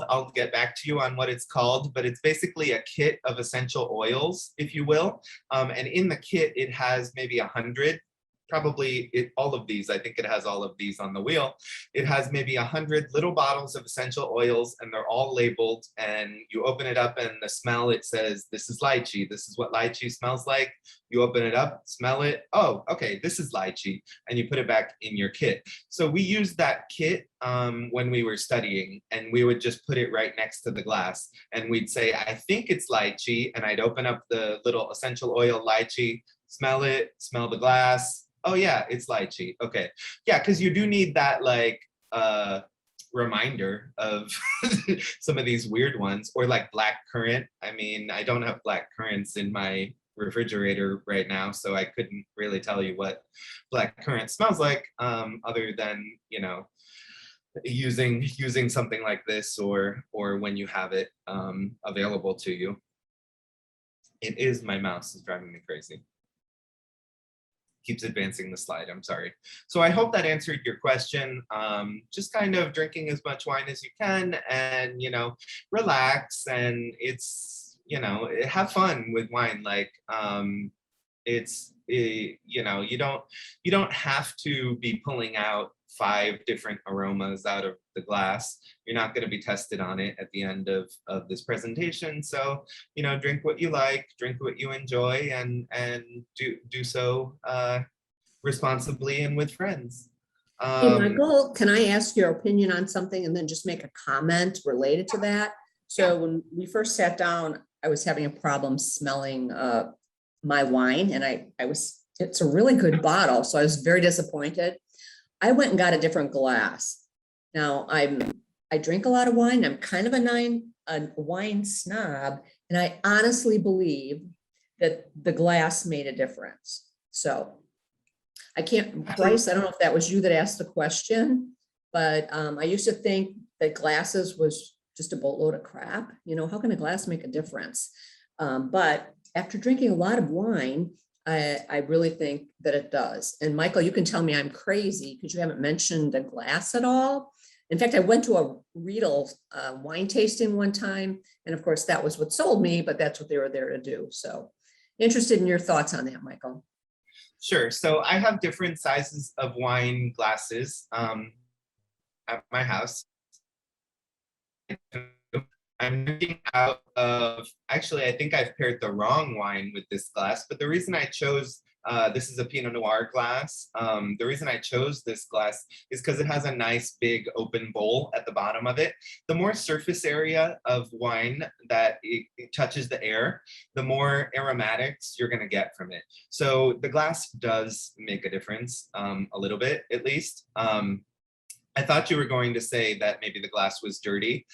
I'll get back to you on what it's called, but it's basically a kit of essential oils, if you will. And in the kit, it has maybe 100, probably all of these, I think it has all of these on the wheel. It has maybe 100 little bottles of essential oils, and they're all labeled, and you open it up and the smell, it says, this is lychee. This is what lychee smells like. You open it up, smell it. Oh, okay, this is lychee. And you put it back in your kit. So we used that kit when we were studying, and we would just put it right next to the glass. And we'd say, I think it's lychee. And I'd open up the little essential oil lychee, smell it, smell the glass. Oh yeah, it's lychee. Okay. Yeah, because you do need that like reminder of some of these weird ones, or like black currant. I mean, I don't have black currants in my refrigerator right now, so I couldn't really tell you what black currant smells like, other than, you know, using something like this, or when you have it available to you. It is, my mouse is driving me crazy. Keeps advancing the slide, I'm sorry. So I hope that answered your question. Just kind of drinking as much wine as you can, and, you know, relax, and it's, you know, have fun with wine. Like, you know, you don't have to be pulling out 5 different aromas out of the glass. You're not going to be tested on it at the end of this presentation. So, you know, drink what you like, drink what you enjoy, and do so responsibly and with friends. Hey, Michael, can I ask your opinion on something and then just make a comment related to that? So when we first sat down, I was having a problem smelling my wine, and it's a really good bottle. So I was very disappointed. I went and got a different glass. Now I drink a lot of wine. I'm kind of a wine snob, and I honestly believe that the glass made a difference. So I can't, Bryce, I don't know if that was you that asked the question, but I used to think that glasses was just a boatload of crap. You know, how can a glass make a difference? But after drinking a lot of wine, I really think that it does. And Michael, you can tell me I'm crazy because you haven't mentioned the glass at all. In fact, I went to a Riedel wine tasting one time, and of course that was what sold me, but that's what they were there to do. So interested in your thoughts on that, Michael. Sure. So I have different sizes of wine glasses at my house. I'm drinking out of, actually, I think I've paired the wrong wine with this glass, but the reason I chose, this is a Pinot Noir glass. The reason I chose this glass is because it has a nice big open bowl at the bottom of it. The more surface area of wine that it touches the air, the more aromatics you're going to get from it. So the glass does make a difference, a little bit at least. I thought you were going to say that maybe the glass was dirty,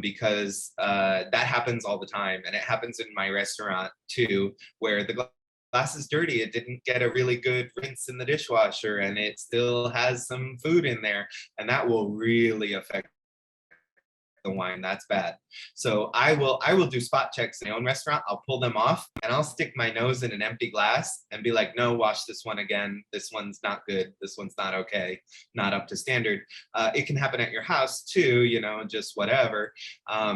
because that happens all the time. And it happens in my restaurant too, where the glass is dirty. It didn't get a really good rinse in the dishwasher, and it still has some food in there. And that will really affect the wine. That's bad. So I will do spot checks in my own restaurant. I'll pull them off, and I'll stick my nose in an empty glass and be like, no, wash this one again. This one's not good. This one's not okay. Not up to standard. It can happen at your house too, you know, just whatever.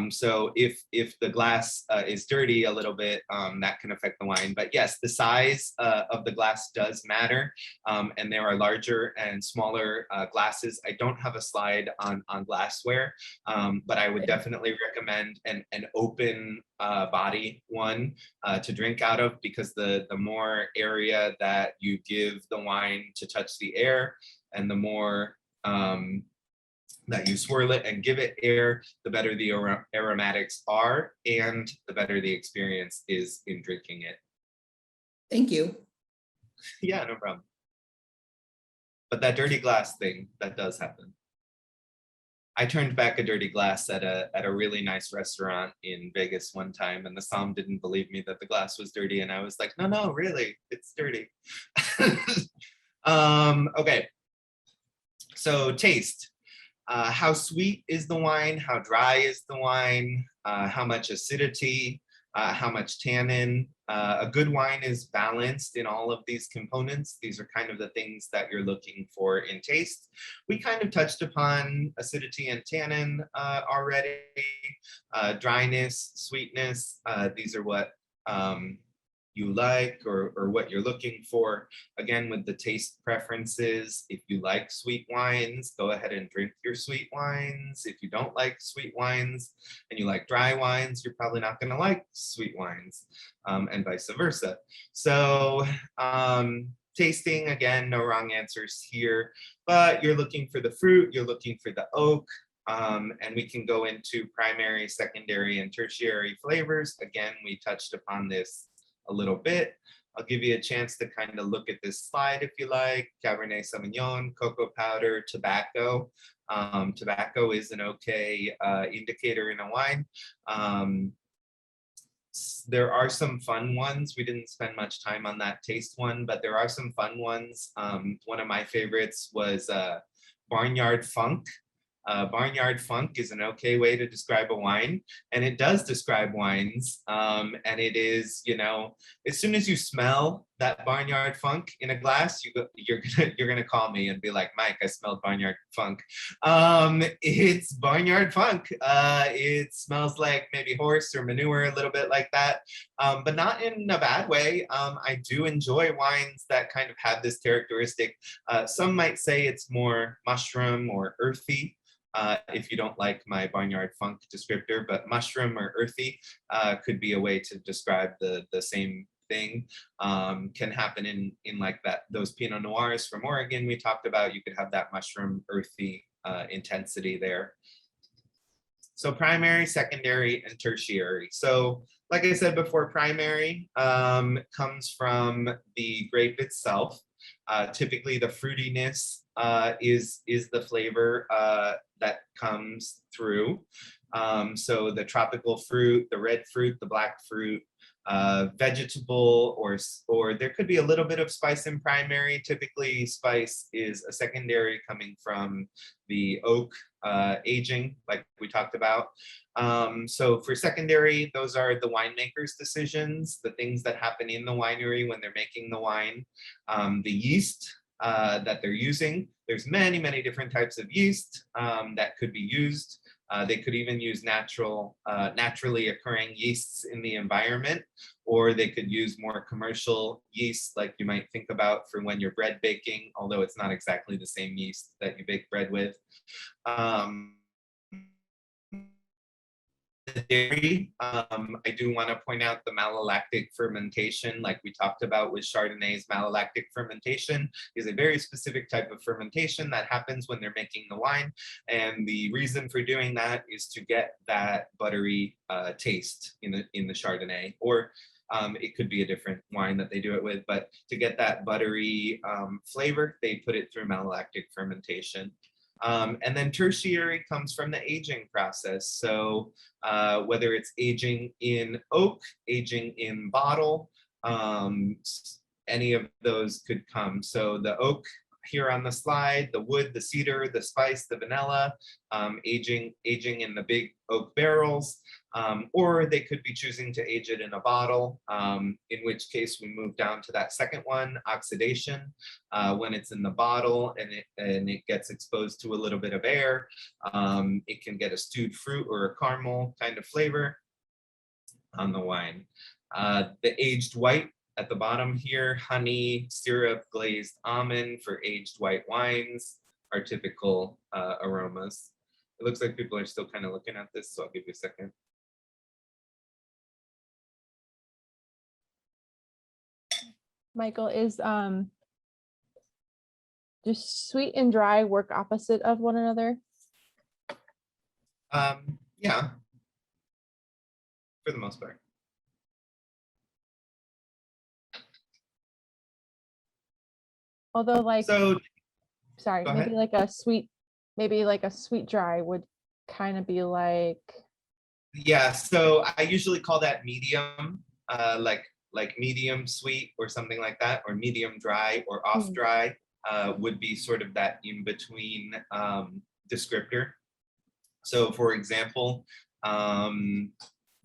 So if the glass is dirty a little bit, that can affect the wine. But yes, the size of the glass does matter. And there are larger and smaller glasses. I don't have a slide on glassware, but I would definitely recommend an open body one to drink out of, because the more area that you give the wine to touch the air, and the more that you swirl it and give it air, the better the aromatics are, and the better the experience is in drinking it. Thank you. Yeah, no problem. But that dirty glass thing, that does happen. I turned back a dirty glass at a really nice restaurant in Vegas one time, and the somm didn't believe me that the glass was dirty, and I was like, no, really, it's dirty. Okay, so taste. How sweet is the wine? How dry is the wine? How much acidity? How much tannin? A good wine is balanced in all of these components. These are kind of the things that you're looking for in taste. We kind of touched upon acidity and tannin already. Dryness, sweetness, these are what you like or what you're looking for. Again, with the taste preferences, if you like sweet wines, go ahead and drink your sweet wines. If you don't like sweet wines and you like dry wines, you're probably not going to like sweet wines, and vice versa. So tasting, again, no wrong answers here, but you're looking for the fruit, you're looking for the oak, and we can go into primary, secondary, and tertiary flavors. Again, we touched upon this a little bit. I'll give you a chance to kind of look at this slide if you like. Cabernet Sauvignon, cocoa powder, tobacco. Tobacco is an okay indicator in a wine. There are some fun ones. We didn't spend much time on that taste one, but there are some fun ones. One of my favorites was Barnyard Funk. Barnyard Funk is an okay way to describe a wine, and it does describe wines. And it is, you know, as soon as you smell that barnyard funk in a glass, you're gonna call me and be like, Mike, I smelled barnyard funk. It's barnyard funk. It smells like maybe horse or manure, a little bit like that, but not in a bad way. I do enjoy wines that kind of have this characteristic. Some might say it's more mushroom or earthy. If you don't like my barnyard funk descriptor, but mushroom or earthy could be a way to describe the same thing. Can happen in like that, those Pinot Noirs from Oregon we talked about. You could have that mushroom earthy intensity there. So primary, secondary, and tertiary. So like I said before, primary comes from the grape itself. Typically the fruitiness is the flavor that comes through. So the tropical fruit, the red fruit, the black fruit, vegetable, or there could be a little bit of spice in primary. Typically spice is a secondary coming from the oak aging, like we talked about. So for secondary, those are the winemaker's decisions, the things that happen in the winery when they're making the wine. The yeast that they're using, there's many different types of yeast that could be used. They could even use naturally occurring yeasts in the environment, or they could use more commercial yeast, like you might think about for when you're bread baking, although it's not exactly the same yeast that you bake bread with. The dairy, I do want to point out the malolactic fermentation, like we talked about with Chardonnay's. Malolactic fermentation is a very specific type of fermentation that happens when they're making the wine. And the reason for doing that is to get that buttery taste in the Chardonnay, or it could be a different wine that they do it with, but to get that buttery flavor, they put it through malolactic fermentation. And then tertiary comes from the aging process. So whether it's aging in oak, aging in bottle, any of those could come. So the oak here on the slide, the wood, the cedar, the spice, the vanilla, aging in the big oak barrels, or they could be choosing to age it in a bottle, in which case we move down to that second one, oxidation. When it's in the bottle and it gets exposed to a little bit of air, it can get a stewed fruit or a caramel kind of flavor on the wine. The aged white at the bottom here, honey, syrup, glazed almond for aged white wines are typical aromas. It looks like people are still kind of looking at this, so I'll give you a second. Michael, is just sweet and dry work opposite of one another? Yeah, for the most part. Although like, So sorry, go maybe ahead. like a sweet dry would kind of be like, yeah, so I usually call that medium, like medium sweet or something like that, or medium dry or off dry would be sort of that in between descriptor. So for example,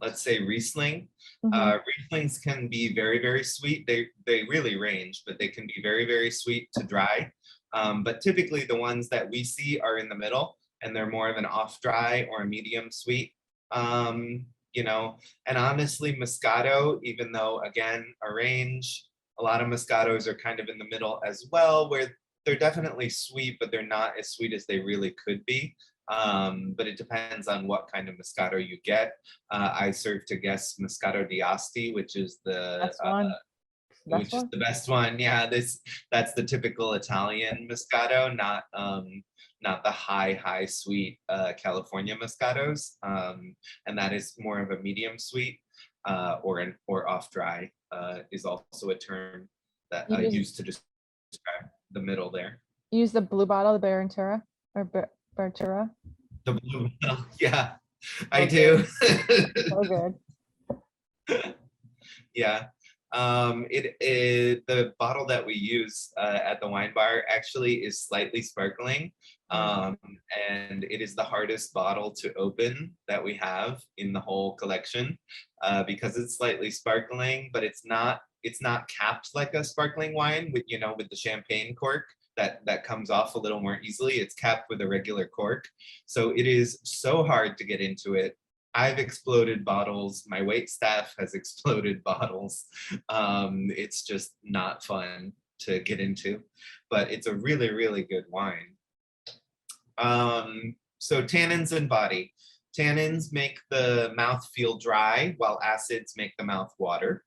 let's say Riesling. Rieslings can be very sweet. They really range, but they can be very sweet to dry. But typically the ones that we see are in the middle, and they're more of an off dry or a medium sweet. You know, and honestly, Moscato, even though again a range, a lot of Moscatos are kind of in the middle as well, where they're definitely sweet, but they're not as sweet as they really could be. But it depends on what kind of Moscato you get. I serve to guests Moscato d'Asti, which is the best one. Yeah, that's the typical Italian Moscato, not the high sweet California Moscatos, and that is more of a medium sweet, or off dry is also a term that I use to describe the middle there. Use the blue bottle, the Barentura or Bertura. The blue bottle, yeah, I do. So good. Yeah. The bottle that we use at the wine bar actually is slightly sparkling, and it is the hardest bottle to open that we have in the whole collection, because it's slightly sparkling, but it's not it's not capped like a sparkling wine with, you know, with the champagne cork that comes off a little more easily. It's capped with a regular cork. So it is so hard to get into it. I've exploded bottles. My wait staff has exploded bottles. It's just not fun to get into, but it's a really, really good wine. So tannins and body. Tannins make the mouth feel dry, while acids make the mouth water.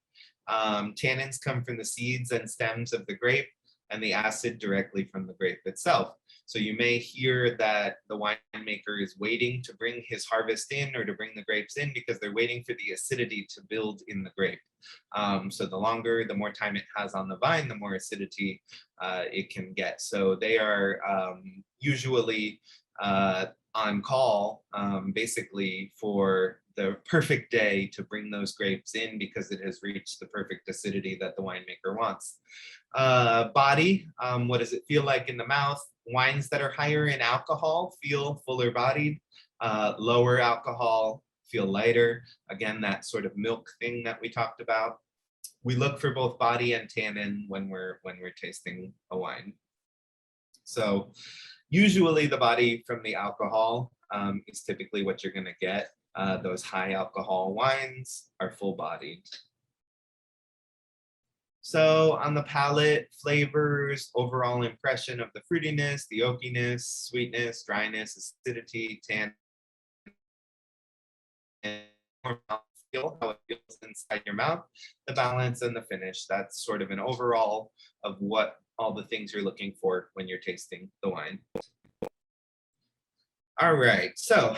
Tannins come from the seeds and stems of the grape, and the acid directly from the grape itself. So you may hear that the winemaker is waiting to bring his harvest in or to bring the grapes in because they're waiting for the acidity to build in the grape. So the more time it has on the vine, the more acidity it can get. So they are usually on call basically for the perfect day to bring those grapes in because it has reached the perfect acidity that the winemaker wants. Body, what does it feel like in the mouth? Wines that are higher in alcohol feel fuller bodied, lower alcohol feel lighter. Again, that sort of milk thing that we talked about. We look for both body and tannin when we're tasting a wine. So usually the body from the alcohol is typically what you're gonna get. Those high alcohol wines are full bodied. So on the palate, flavors, overall impression of the fruitiness, the oakiness, sweetness, dryness, acidity, tannin, and feel how it feels inside your mouth, the balance and the finish. That's sort of an overall of what all the things you're looking for when you're tasting the wine. All right, so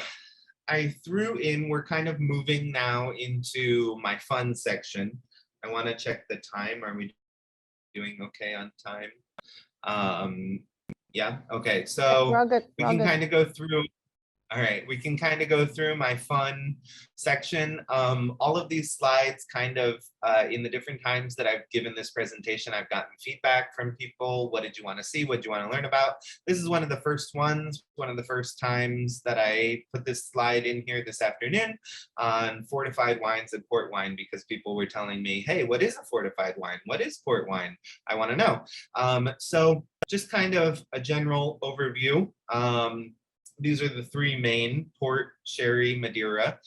I threw in, we're kind of moving now into my fun section. I want to check the time. Are we doing okay on time? Yeah, okay, so We're all good. we We're all can good. kind of go through. All right, we can kind of go through my fun section. All of these slides kind of in the different times that I've given this presentation, I've gotten feedback from people. What did you want to see? What did you want to learn about? This is one of the first ones, one of the first times that I put this slide in here this afternoon on fortified wines and port wine, because people were telling me, hey, what is a fortified wine? What is port wine? I want to know. So just kind of a general overview. These are the three main: port, sherry, Madeira,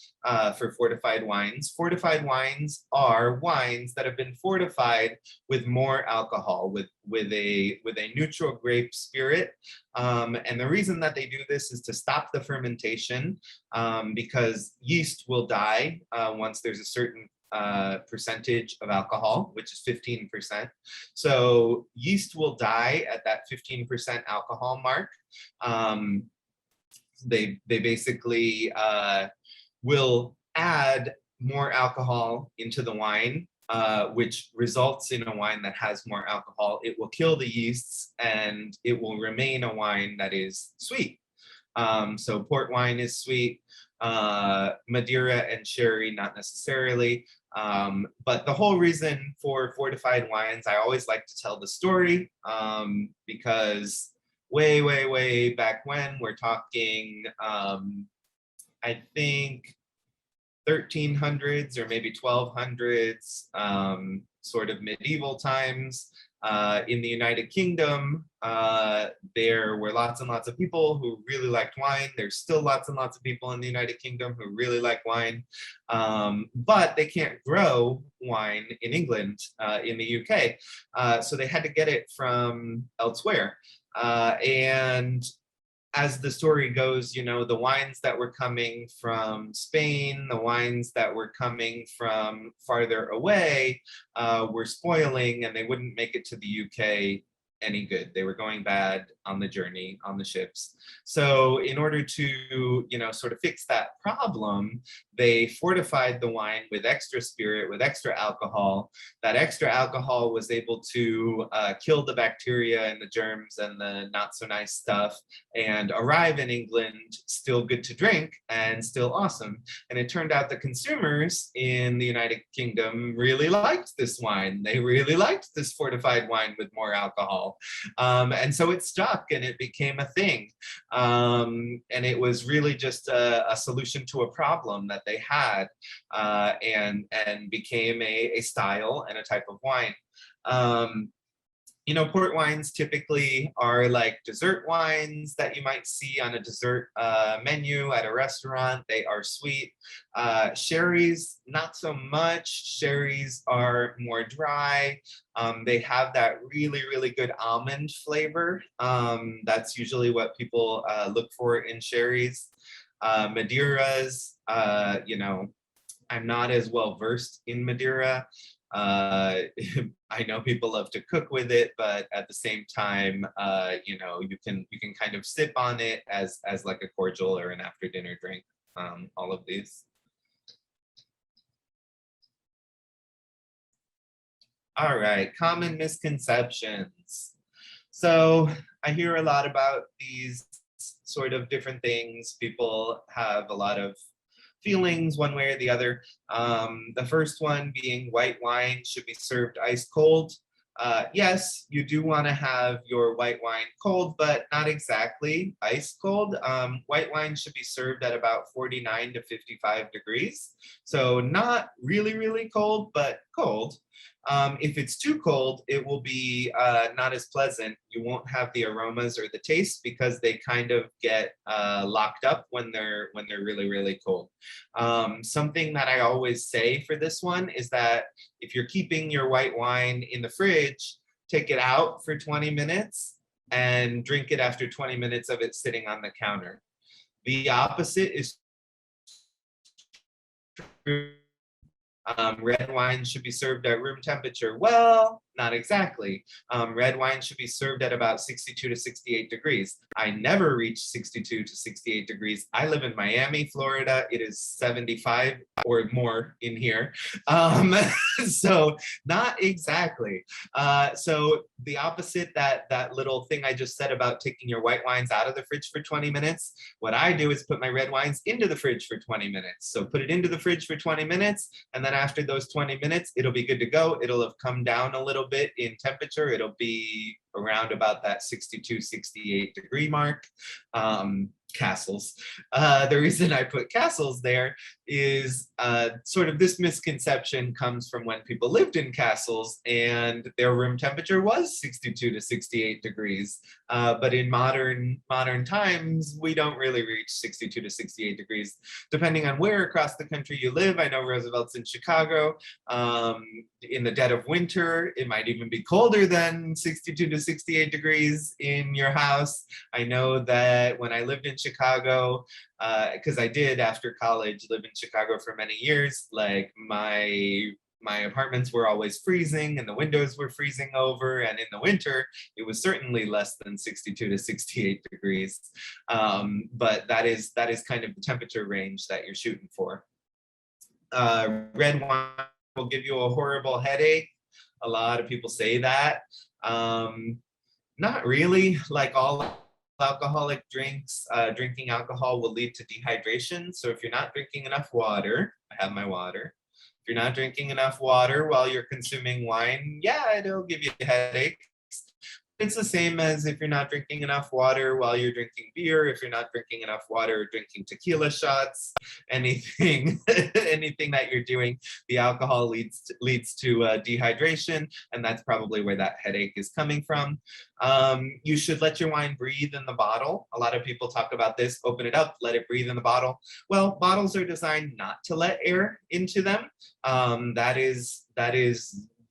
for fortified wines. Fortified wines are wines that have been fortified with more alcohol, with a neutral grape spirit. And the reason that they do this is to stop the fermentation, because yeast will die once there's a certain percentage of alcohol, which is 15%. So yeast will die at that 15% alcohol mark. They basically will add more alcohol into the wine, which results in a wine that has more alcohol. It will kill the yeasts and it will remain a wine that is sweet. So port wine is sweet, Madeira and sherry not necessarily. But the whole reason for fortified wines, I always like to tell the story, because way back when, we're talking, I think 1300s or maybe 1200s, sort of medieval times. In the United Kingdom, there were lots and lots of people who really liked wine. There's still lots and lots of people in the United Kingdom who really like wine, but they can't grow wine in England, in the UK. So they had to get it from elsewhere. And as the story goes, you know, the wines that were coming from Spain, the wines that were coming from farther away, were spoiling, and they wouldn't make it to the UK any good. They were going bad on the journey, on the ships. So in order to, you know, sort of fix that problem, they fortified the wine with extra spirit, with extra alcohol. That extra alcohol was able to kill the bacteria and the germs and the not so nice stuff, and arrive in England still good to drink and still awesome. And it turned out that consumers in the United Kingdom really liked this wine. They really liked this fortified wine with more alcohol. all. And so it stuck and it became a thing. And it was really just a solution to a problem that they had, and became a style and a type of wine. You know, port wines typically are like dessert wines that you might see on a dessert menu at a restaurant. They are sweet. Sherries, not so much. Sherries are more dry. They have that really, really good almond flavor. That's usually what people look for in sherries. Madeiras, you know, I'm not as well versed in Madeira. I know people love to cook with it, but at the same time, you know, you can kind of sip on it as like a cordial or an after dinner drink. All of these. All right, common misconceptions. So I hear a lot about these sort of different things. People have a lot of feelings one way or the other. The first one being white wine should be served ice cold. Yes, you do want to have your white wine cold, but not exactly ice cold. White wine should be served at about 49 to 55 degrees. So not really, really cold, but cold. If it's too cold, it will be not as pleasant. You won't have the aromas or the taste because they kind of get locked up when they're really, really cold. Something that I always say for this one is that if you're keeping your white wine in the fridge, take it out for 20 minutes and drink it after 20 minutes of it sitting on the counter. The opposite is true. Red wine should be served at room temperature. Well, not exactly. Red wine should be served at about 62 to 68 degrees. I never reach 62 to 68 degrees. I live in Miami, Florida. It is 75 or more in here. So not exactly. So the opposite, that little thing I just said about taking your white wines out of the fridge for 20 minutes, what I do is put my red wines into the fridge for 20 minutes. So put it into the fridge for 20 minutes, and then after those 20 minutes, it'll be good to go. It'll have come down a little bit in temperature. It'll be around about that 62, 68 degree mark. Castles. The reason I put castles there is sort of this misconception comes from when people lived in castles and their room temperature was 62 to 68 degrees. But in modern times, we don't really reach 62 to 68 degrees, depending on where across the country you live. I know Roosevelt's in Chicago. In the dead of winter, it might even be colder than 62 to 68 degrees in your house. I know that when I lived in Chicago, because I did after college live in Chicago for many years, like my apartments were always freezing and the windows were freezing over, and in the winter it was certainly less than 62 to 68 degrees. But that is kind of the temperature range that you're shooting for. Red wine will give you a horrible headache. A lot of people say that. Not really. Like all alcoholic drinks, drinking alcohol will lead to dehydration. So if you're not drinking enough water, I have my water. If you're not drinking enough water while you're consuming wine, yeah, it'll give you headaches. It's the same as if you're not drinking enough water while you're drinking beer, if you're not drinking enough water drinking tequila shots, anything that you're doing, the alcohol leads to dehydration, and that's probably where that headache is coming from. You should let your wine breathe in the bottle. A lot of people talk about this, open it up, let it breathe in the bottle. Well, bottles are designed not to let air into them. That is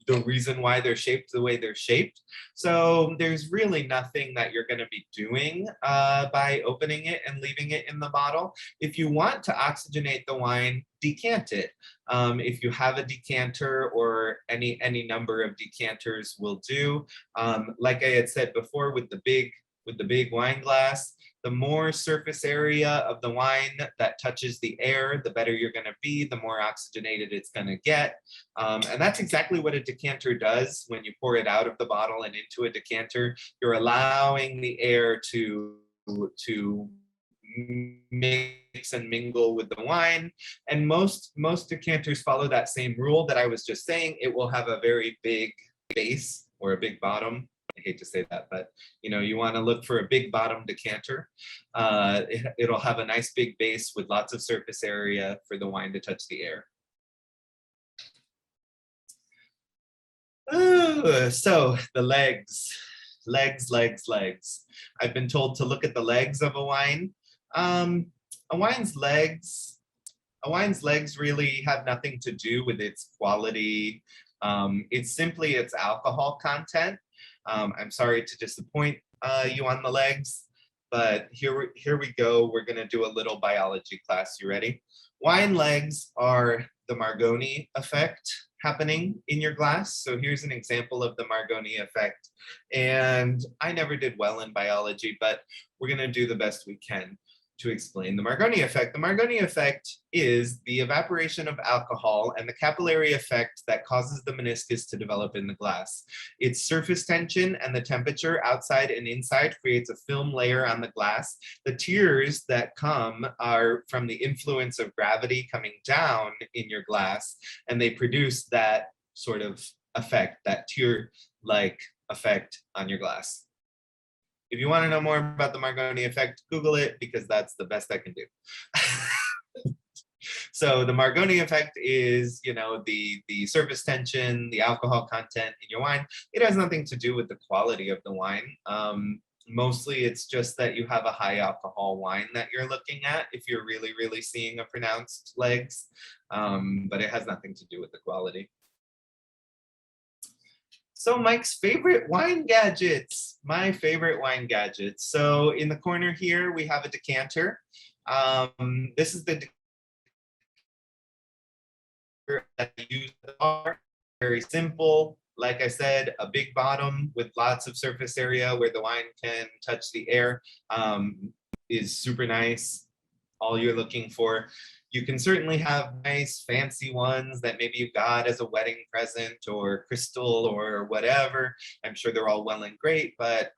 the reason why they're shaped the way they're shaped. So there's really nothing that you're going to be doing by opening it and leaving it in the bottle. If you want to oxygenate the wine, decant it. If you have a decanter, or any number of decanters will do. Like I had said before, with the big wine glass, the more surface area of the wine that touches the air, the better you're going to be, the more oxygenated it's going to get. And that's exactly what a decanter does. When you pour it out of the bottle and into a decanter, you're allowing the air to mix and mingle with the wine. And most decanters follow that same rule that I was just saying. It will have a very big base or a big bottom. I hate to say that, but you want to look for a big bottom decanter. It'll have a nice big base with lots of surface area for the wine to touch the air. Ooh, so the legs. I've been told to look at the legs of a wine. A wine's legs really have nothing to do with its quality. It's simply its alcohol content. I'm sorry to disappoint you on the legs, but here we go. We're gonna do a little biology class. You ready? Wine legs are the Margoni effect happening in your glass. So here's an example of the Margoni effect. And I never did well in biology, but we're gonna do the best we can to explain the Margoni effect. The Margoni effect is the evaporation of alcohol and the capillary effect that causes the meniscus to develop in the glass. Its surface tension and the temperature outside and inside creates a film layer on the glass. The tears that come are from the influence of gravity coming down in your glass, and they produce that sort of effect, that tear-like effect on your glass. If you want to know more about the Margoni effect, Google it, because that's the best I can do. So the Margoni effect is, the surface tension, the alcohol content in your wine. It has nothing to do with the quality of the wine. Mostly it's just that you have a high alcohol wine that you're looking at if you're really, really seeing a pronounced legs, but it has nothing to do with the quality. So Mike's favorite wine gadgets, my favorite wine gadgets. So in the corner here, we have a decanter. This is the decanter that I use. Very simple. Like I said, a big bottom with lots of surface area where the wine can touch the air is super nice. All you're looking for. You can certainly have nice fancy ones that maybe you got as a wedding present or crystal or whatever. I'm sure they're all well and great, but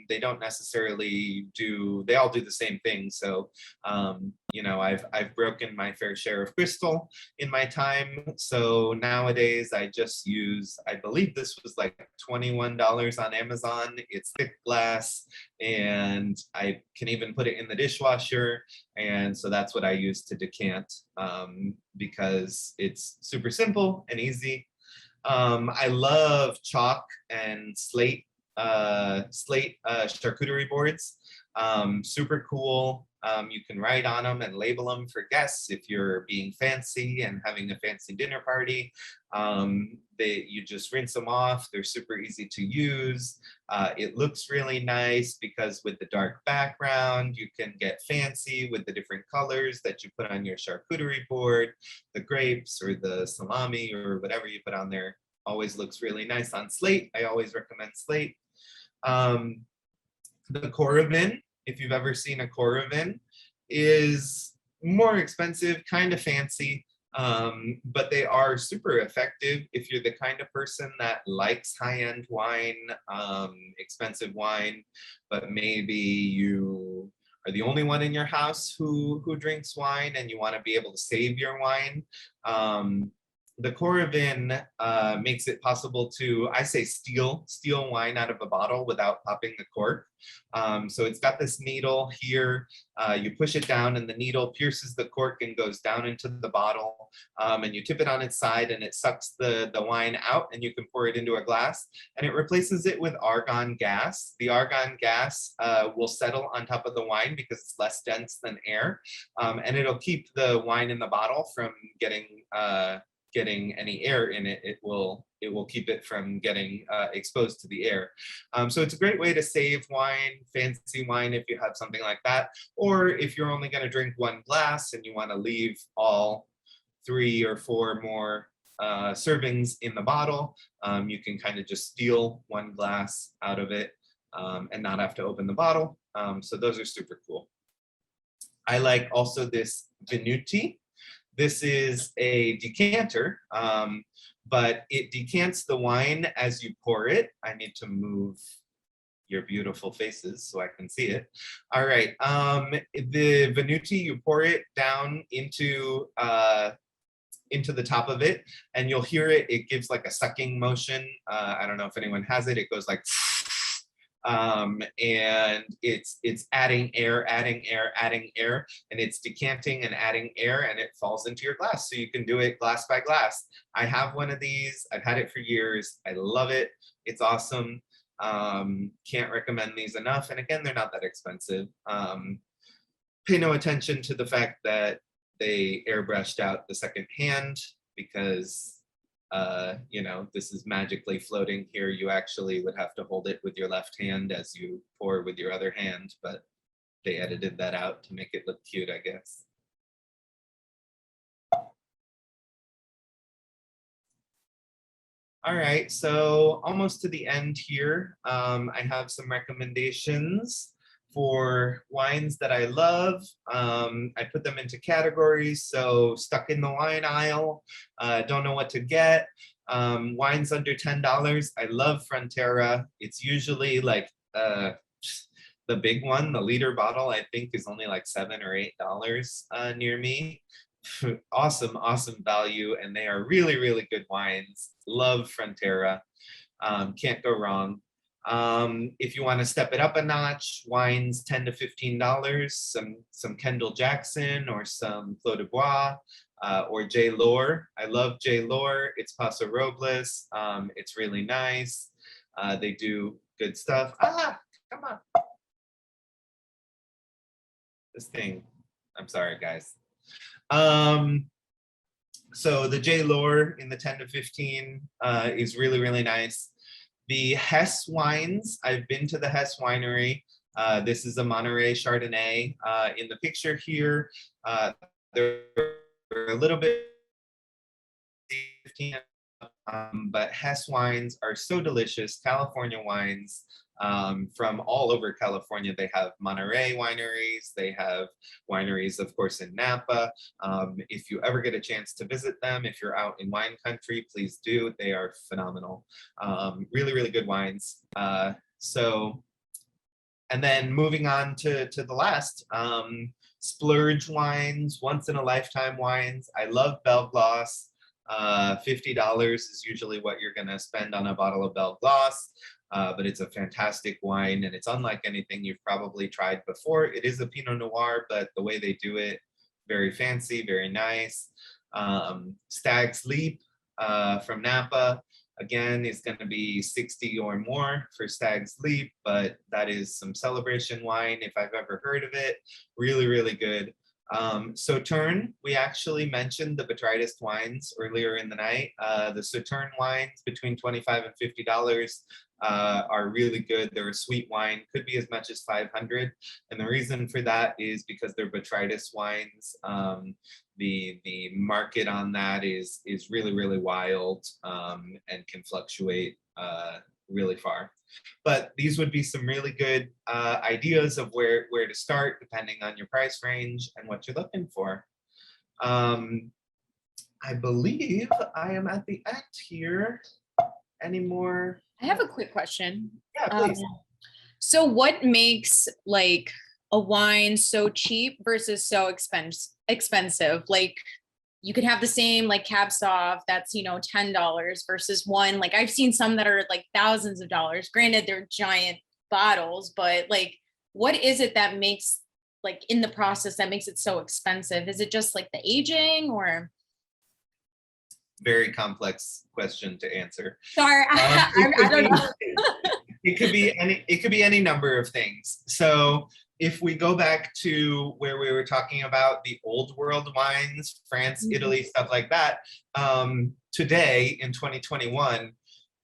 they don't necessarily they all do the same thing. So, I've broken my fair share of crystal in my time. So nowadays I just use, I believe this was like $21 on Amazon. It's thick glass and I can even put it in the dishwasher. And so that's what I use to decant because it's super simple and easy. I love chalk and slate charcuterie boards. Super cool. You can write on them and label them for guests if you're being fancy and having a fancy dinner party. You just rinse them off. They're super easy to use. It looks really nice because with the dark background, you can get fancy with the different colors that you put on your charcuterie board. The grapes or the salami or whatever you put on there always looks really nice on slate. I always recommend slate. The Coravin, if you've ever seen a Coravin, is more expensive, kind of fancy, but they are super effective if you're the kind of person that likes high-end wine, expensive wine, but maybe you are the only one in your house who drinks wine and you want to be able to save your wine. The Coravin makes it possible to, I say, steal wine out of a bottle without popping the cork. So it's got this needle here. You push it down and the needle pierces the cork and goes down into the bottle. And you tip it on its side and it sucks the wine out and you can pour it into a glass. And it replaces it with argon gas. The argon gas will settle on top of the wine because it's less dense than air. And it'll keep the wine in the bottle from getting any air in it. It will keep it from getting exposed to the air. So it's a great way to save wine, fancy wine, if you have something like that, or if you're only going to drink one glass and you want to leave all 3 or 4 more servings in the bottle, you can kind of just steal one glass out of it and not have to open the bottle. So those are super cool. I like also this Venuti. This is a decanter, but it decants the wine as you pour it. I need to move your beautiful faces so I can see it. All right, the Venuti, you pour it down into the top of it, and you'll hear it. It gives like a sucking motion. I don't know if anyone has it. It goes like And it's adding air, adding air, adding air, and it's decanting and adding air, and it falls into your glass. So you can do it glass by glass. I have one of these. I've had it for years. I love it. It's awesome. Can't recommend these enough. And again, they're not that expensive. Pay no attention to the fact that they airbrushed out the second hand, because you know, this is magically floating here. You actually would have to hold it with your left hand as you pour with your other hand, but they edited that out to make it look cute, I guess. All right, so almost to the end here. I have some recommendations for wines that I love. I put them into categories. So stuck in the wine aisle, don't know what to get. Wines under $10. I love Frontera. It's usually like the big one, the liter bottle, I think is only like $7 or $8 near me. Awesome, awesome value. And they are really, really good wines. Love Frontera. Can't go wrong. If you want to step it up a notch, wines $10 to $15, some Kendall Jackson or some Clos de Bois, or J. Lohr. I love J. Lohr. It's Paso Robles. It's really nice. They do good stuff. Ah, come on. This thing. I'm sorry, guys. So the J. Lohr in the 10 to 15 is really, really nice. The Hess Wines, I've been to the Hess Winery. This is a Monterey Chardonnay. In the picture here, they're a little bit, but Hess wines are so delicious. California wines from all over California. They have Monterey wineries. They have wineries, of course, in Napa. If you ever get a chance to visit them, if you're out in wine country, please do. They are phenomenal. Really, really good wines. And then moving on to the last, splurge wines, once in a lifetime wines. I love Belglass. $50 is usually what you're gonna spend on a bottle of Belglass, but it's a fantastic wine and it's unlike anything you've probably tried before. It is a Pinot Noir, but the way they do it, very fancy, very nice. Stag's Leap from Napa, again, is gonna be 60 or more for Stag's Leap, but that is some celebration wine if I've ever heard of it. Really, really good. Sauterne, we actually mentioned the Botrytis Twines earlier in the night. The Sauterne wines between $25 and $50 are really good. They're a sweet wine, could be as much as 500. And the reason for that is because they're Botrytis wines. The market on that is really, really wild and can fluctuate really far. But these would be some really good ideas of where to start depending on your price range and what you're looking for. I believe I am at the end here. Any more? I have a quick question. Yeah, please. So what makes like a wine so cheap versus so expensive? Like you could have the same like Cab Sauv that's, you know, $10 versus one. Like I've seen some that are like thousands of dollars. Granted, they're giant bottles, but like, what is it that makes like in the process that makes it so expensive? Is it just like the aging or? Very complex question to answer. Sorry, I don't know. It could be any number of things. So if we go back to where we were talking about the old world wines, France, Italy, stuff like that, today in 2021,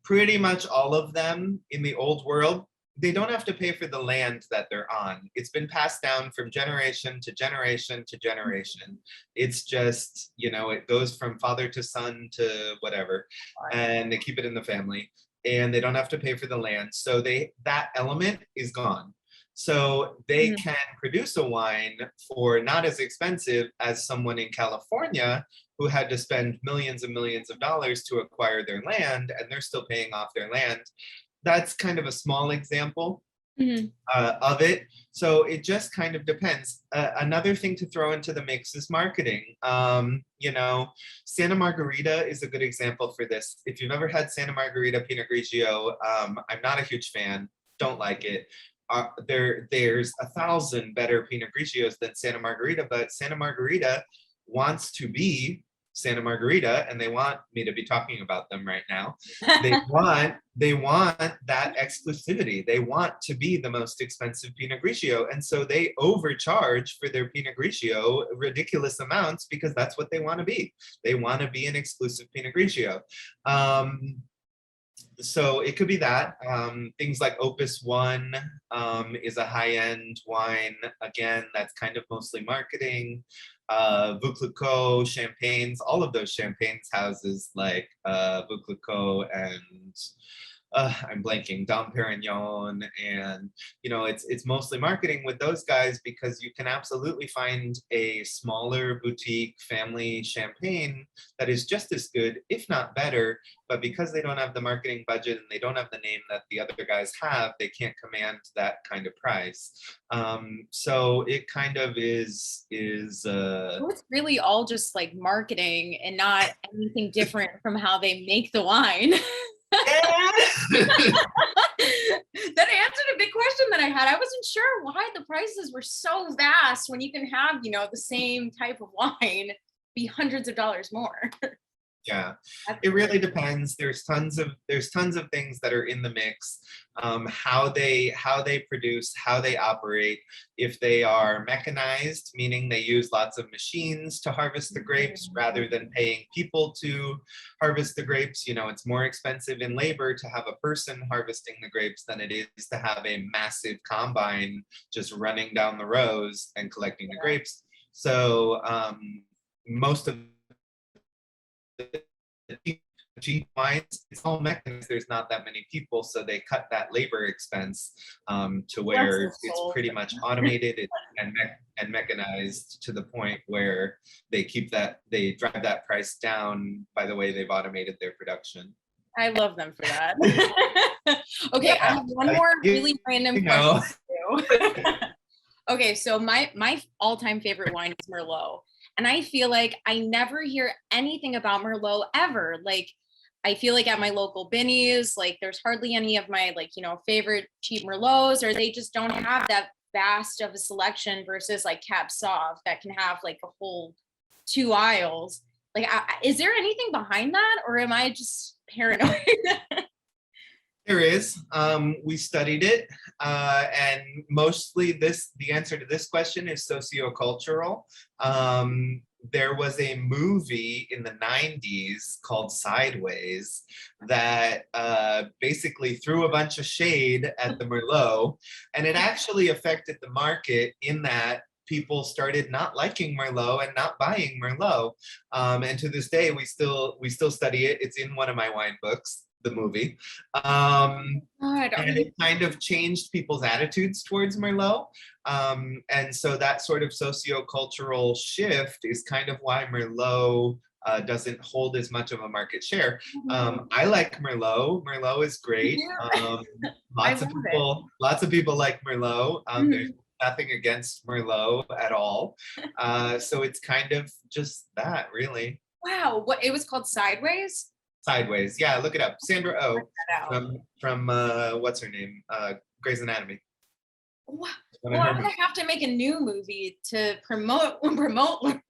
pretty much all of them in the old world, they don't have to pay for the land that they're on. It's been passed down from generation to generation to generation. It's just, you know, it goes from father to son to whatever, and they keep it in the family and they don't have to pay for the land. So that element is gone. So they can produce a wine for not as expensive as someone in California who had to spend millions and millions of dollars to acquire their land, and they're still paying off their land. That's kind of a small example of it. So it just kind of depends. Another thing to throw into the mix is marketing. You know, Santa Margarita is a good example for this. If you've ever had Santa Margarita Pinot Grigio, I'm not a huge fan. don't like it. There's 1,000 better Pinot Grigios than Santa Margarita, but Santa Margarita wants to be Santa Margarita, and they want me to be talking about them right now. They want that exclusivity. They want to be the most expensive Pinot Grigio, and so they overcharge for their Pinot Grigio ridiculous amounts because that's what they want to be. They want to be an exclusive Pinot Grigio. So it could be that. Things like Opus One is a high-end wine. Again, that's kind of mostly marketing. Vaucluse champagnes, all of those champagnes houses like Vaucluse and I'm blanking, Dom Perignon, and it's mostly marketing with those guys because you can absolutely find a smaller boutique family champagne that is just as good, if not better, but because they don't have the marketing budget and they don't have the name that the other guys have, they can't command that kind of price. So it kind of is So it's really all just like marketing and not anything different from how they make the wine. That answered a big question that I had. I wasn't sure why the prices were so vast when you can have, the same type of wine be hundreds of dollars more. Yeah, it really depends. There's tons of things that are in the mix. How they produce, how they operate. If they are mechanized, meaning they use lots of machines to harvest the grapes rather than paying people to harvest the grapes, it's more expensive in labor to have a person harvesting the grapes than it is to have a massive combine just running down the rows and collecting the grapes. So most of the cheap wines, it's all mechanized. There's not that many people, so they cut that labor expense to where it's pretty much automated and mechanized to the point where they drive that price down by the way they've automated their production. I love them for that. Okay, yeah, I have one more really random question too. Okay, so my all-time favorite wine is Merlot. And I feel like I never hear anything about Merlot ever. Like, I feel like at my local Binny's, like there's hardly any of my favorite cheap Merlots, or they just don't have that vast of a selection versus like Cab Sauv that can have like a whole 2 aisles. Like, is there anything behind that, or am I just paranoid? There is. We studied it, and mostly the answer to this question is sociocultural. There was a movie in the 90s called Sideways that basically threw a bunch of shade at the Merlot, and it actually affected the market in that people started not liking Merlot and not buying Merlot. And to this day, we still study it. It's in one of my wine books, the movie. And it kind of changed people's attitudes towards Merlot. And so that sort of sociocultural shift is kind of why Merlot doesn't hold as much of a market share. I like Merlot. Merlot is great. Lots of people like Merlot. There's nothing against Merlot at all. So it's kind of just that, really. Wow, what it was called Sideways? Sideways, yeah, look it up. Sandra Oh from what's her name? Grey's Anatomy. Wow. Well, I'm gonna have to make a new movie to promote Merlot.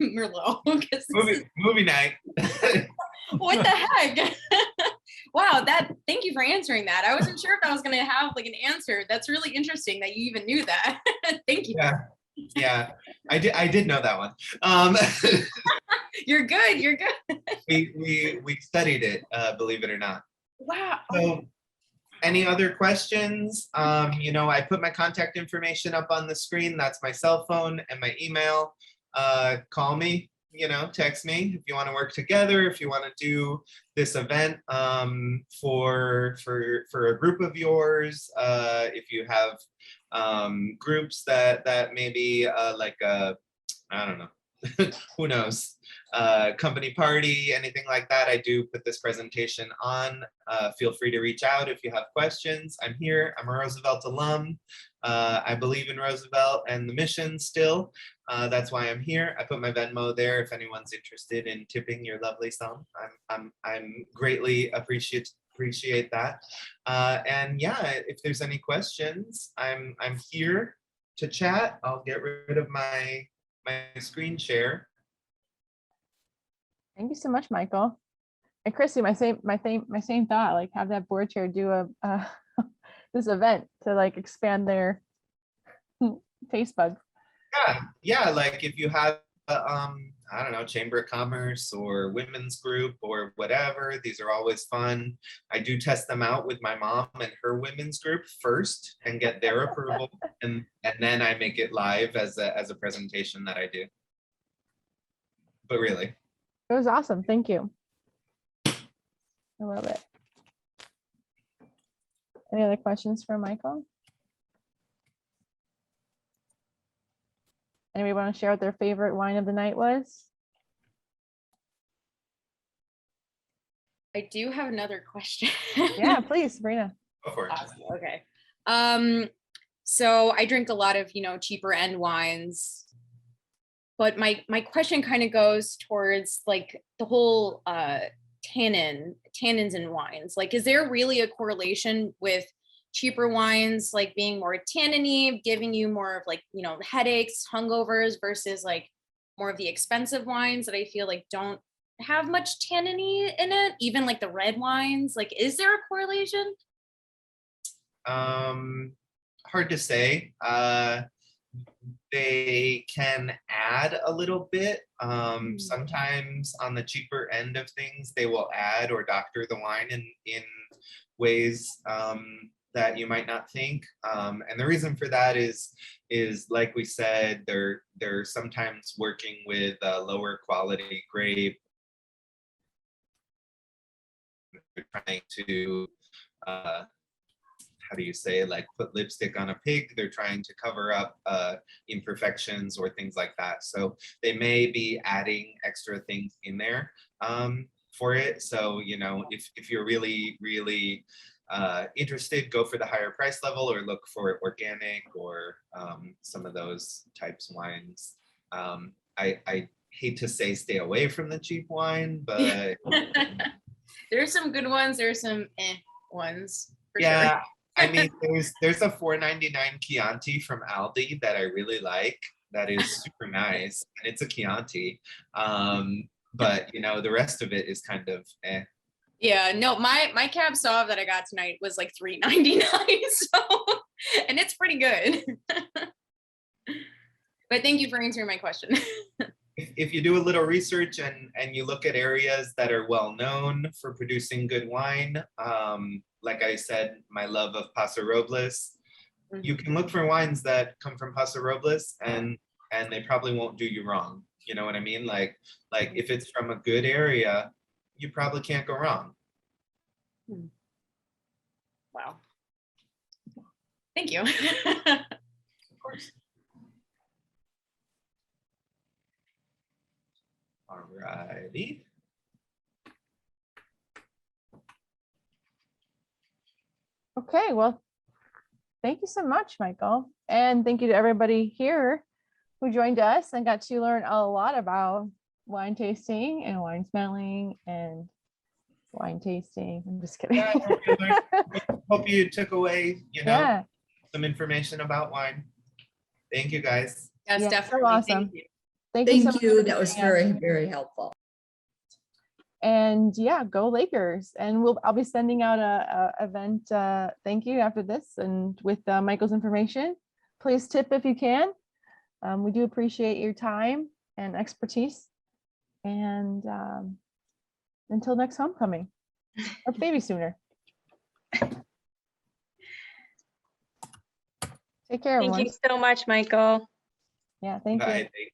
Movie night. What the heck? Wow, thank you for answering that. I wasn't sure if I was gonna have like an answer. That's really interesting that you even knew that. Thank you. Yeah, I did know that one. You're good. We studied it, believe it or not. Wow. So, any other questions? I put my contact information up on the screen. That's my cell phone and my email. Call me, text me if you want to work together, if you want to do this event for a group of yours, if you have groups that maybe I don't know, who knows, company party, anything like that. I do put this presentation on. Feel free to reach out if you have questions. I'm here. I'm a Roosevelt alum. I believe in Roosevelt and the mission still. That's why I'm here. I put my Venmo there if anyone's interested in tipping your lovely son. I'm greatly appreciate that. And yeah, if there's any questions, I'm here to chat. I'll get rid of my screen share. Thank you so much, Michael. And Christy, my same thought, like have that board chair do a this event to like expand their taste buds. Yeah, like if you have I don't know, Chamber of Commerce or women's group or whatever, these are always fun. I do test them out with my mom and her women's group first and get their approval, and then I make it live as a presentation that I do. But really, It was awesome. Thank you. I love it. Any other questions for Michael? Anybody want to share what their favorite wine of the night was? I do have another question. Yeah, please, Sabrina. go for it. Awesome. Okay. So I drink a lot of, cheaper end wines, but my question kind of goes towards like the whole tannins in wines. Like, is there really a correlation with cheaper wines like being more tannin-y, giving you more of like, headaches, hungovers versus like more of the expensive wines that I feel like don't have much tannin-y in it, even like the red wines? Like, is there a correlation? Hard to say. They can add a little bit. Sometimes on the cheaper end of things, they will add or doctor the wine in ways that you might not think. And the reason for that is like we said, they're sometimes working with lower quality grape. They're trying to how do you say, like put lipstick on a pig. They're trying to cover up imperfections or things like that. So they may be adding extra things in there for it. So, if you're really, really interested, go for the higher price level or look for organic or some of those types of wines. I hate to say stay away from the cheap wine, but There's some good ones. There's some ones. For yeah. Sure. I mean, there's a $4.99 Chianti from Aldi that I really like. That is super nice, and it's a Chianti. But the rest of it is kind of eh. Yeah, no, my Cab Sauv that I got tonight was like $3.99. So, and it's pretty good. But thank you for answering my question. If you do a little research and you look at areas that are well known for producing good wine, like I said, my love of Paso Robles, you can look for wines that come from Paso Robles and they probably won't do you wrong. You know what I mean? Like if it's from a good area, you probably can't go wrong. Wow. Thank you. Of course. All righty. Okay, well, thank you so much, Michael. And thank you to everybody here who joined us and got to learn a lot about wine tasting and wine smelling and wine tasting. I'm just kidding. Yeah, hope you took away, Yeah. some information about wine. Thank you, guys. Yes, Yeah, so definitely. awesome. Thank you. Thank you so Thank much you. for That was joining us. very, very helpful. And yeah, go Lakers. And I'll be sending out a event thank you after this and with Michael's information. Please tip if you can. We do appreciate your time and expertise. And until next homecoming or maybe sooner. Take care, Thank everyone. you so much, Michael. Yeah, thank Bye. you. Thank you.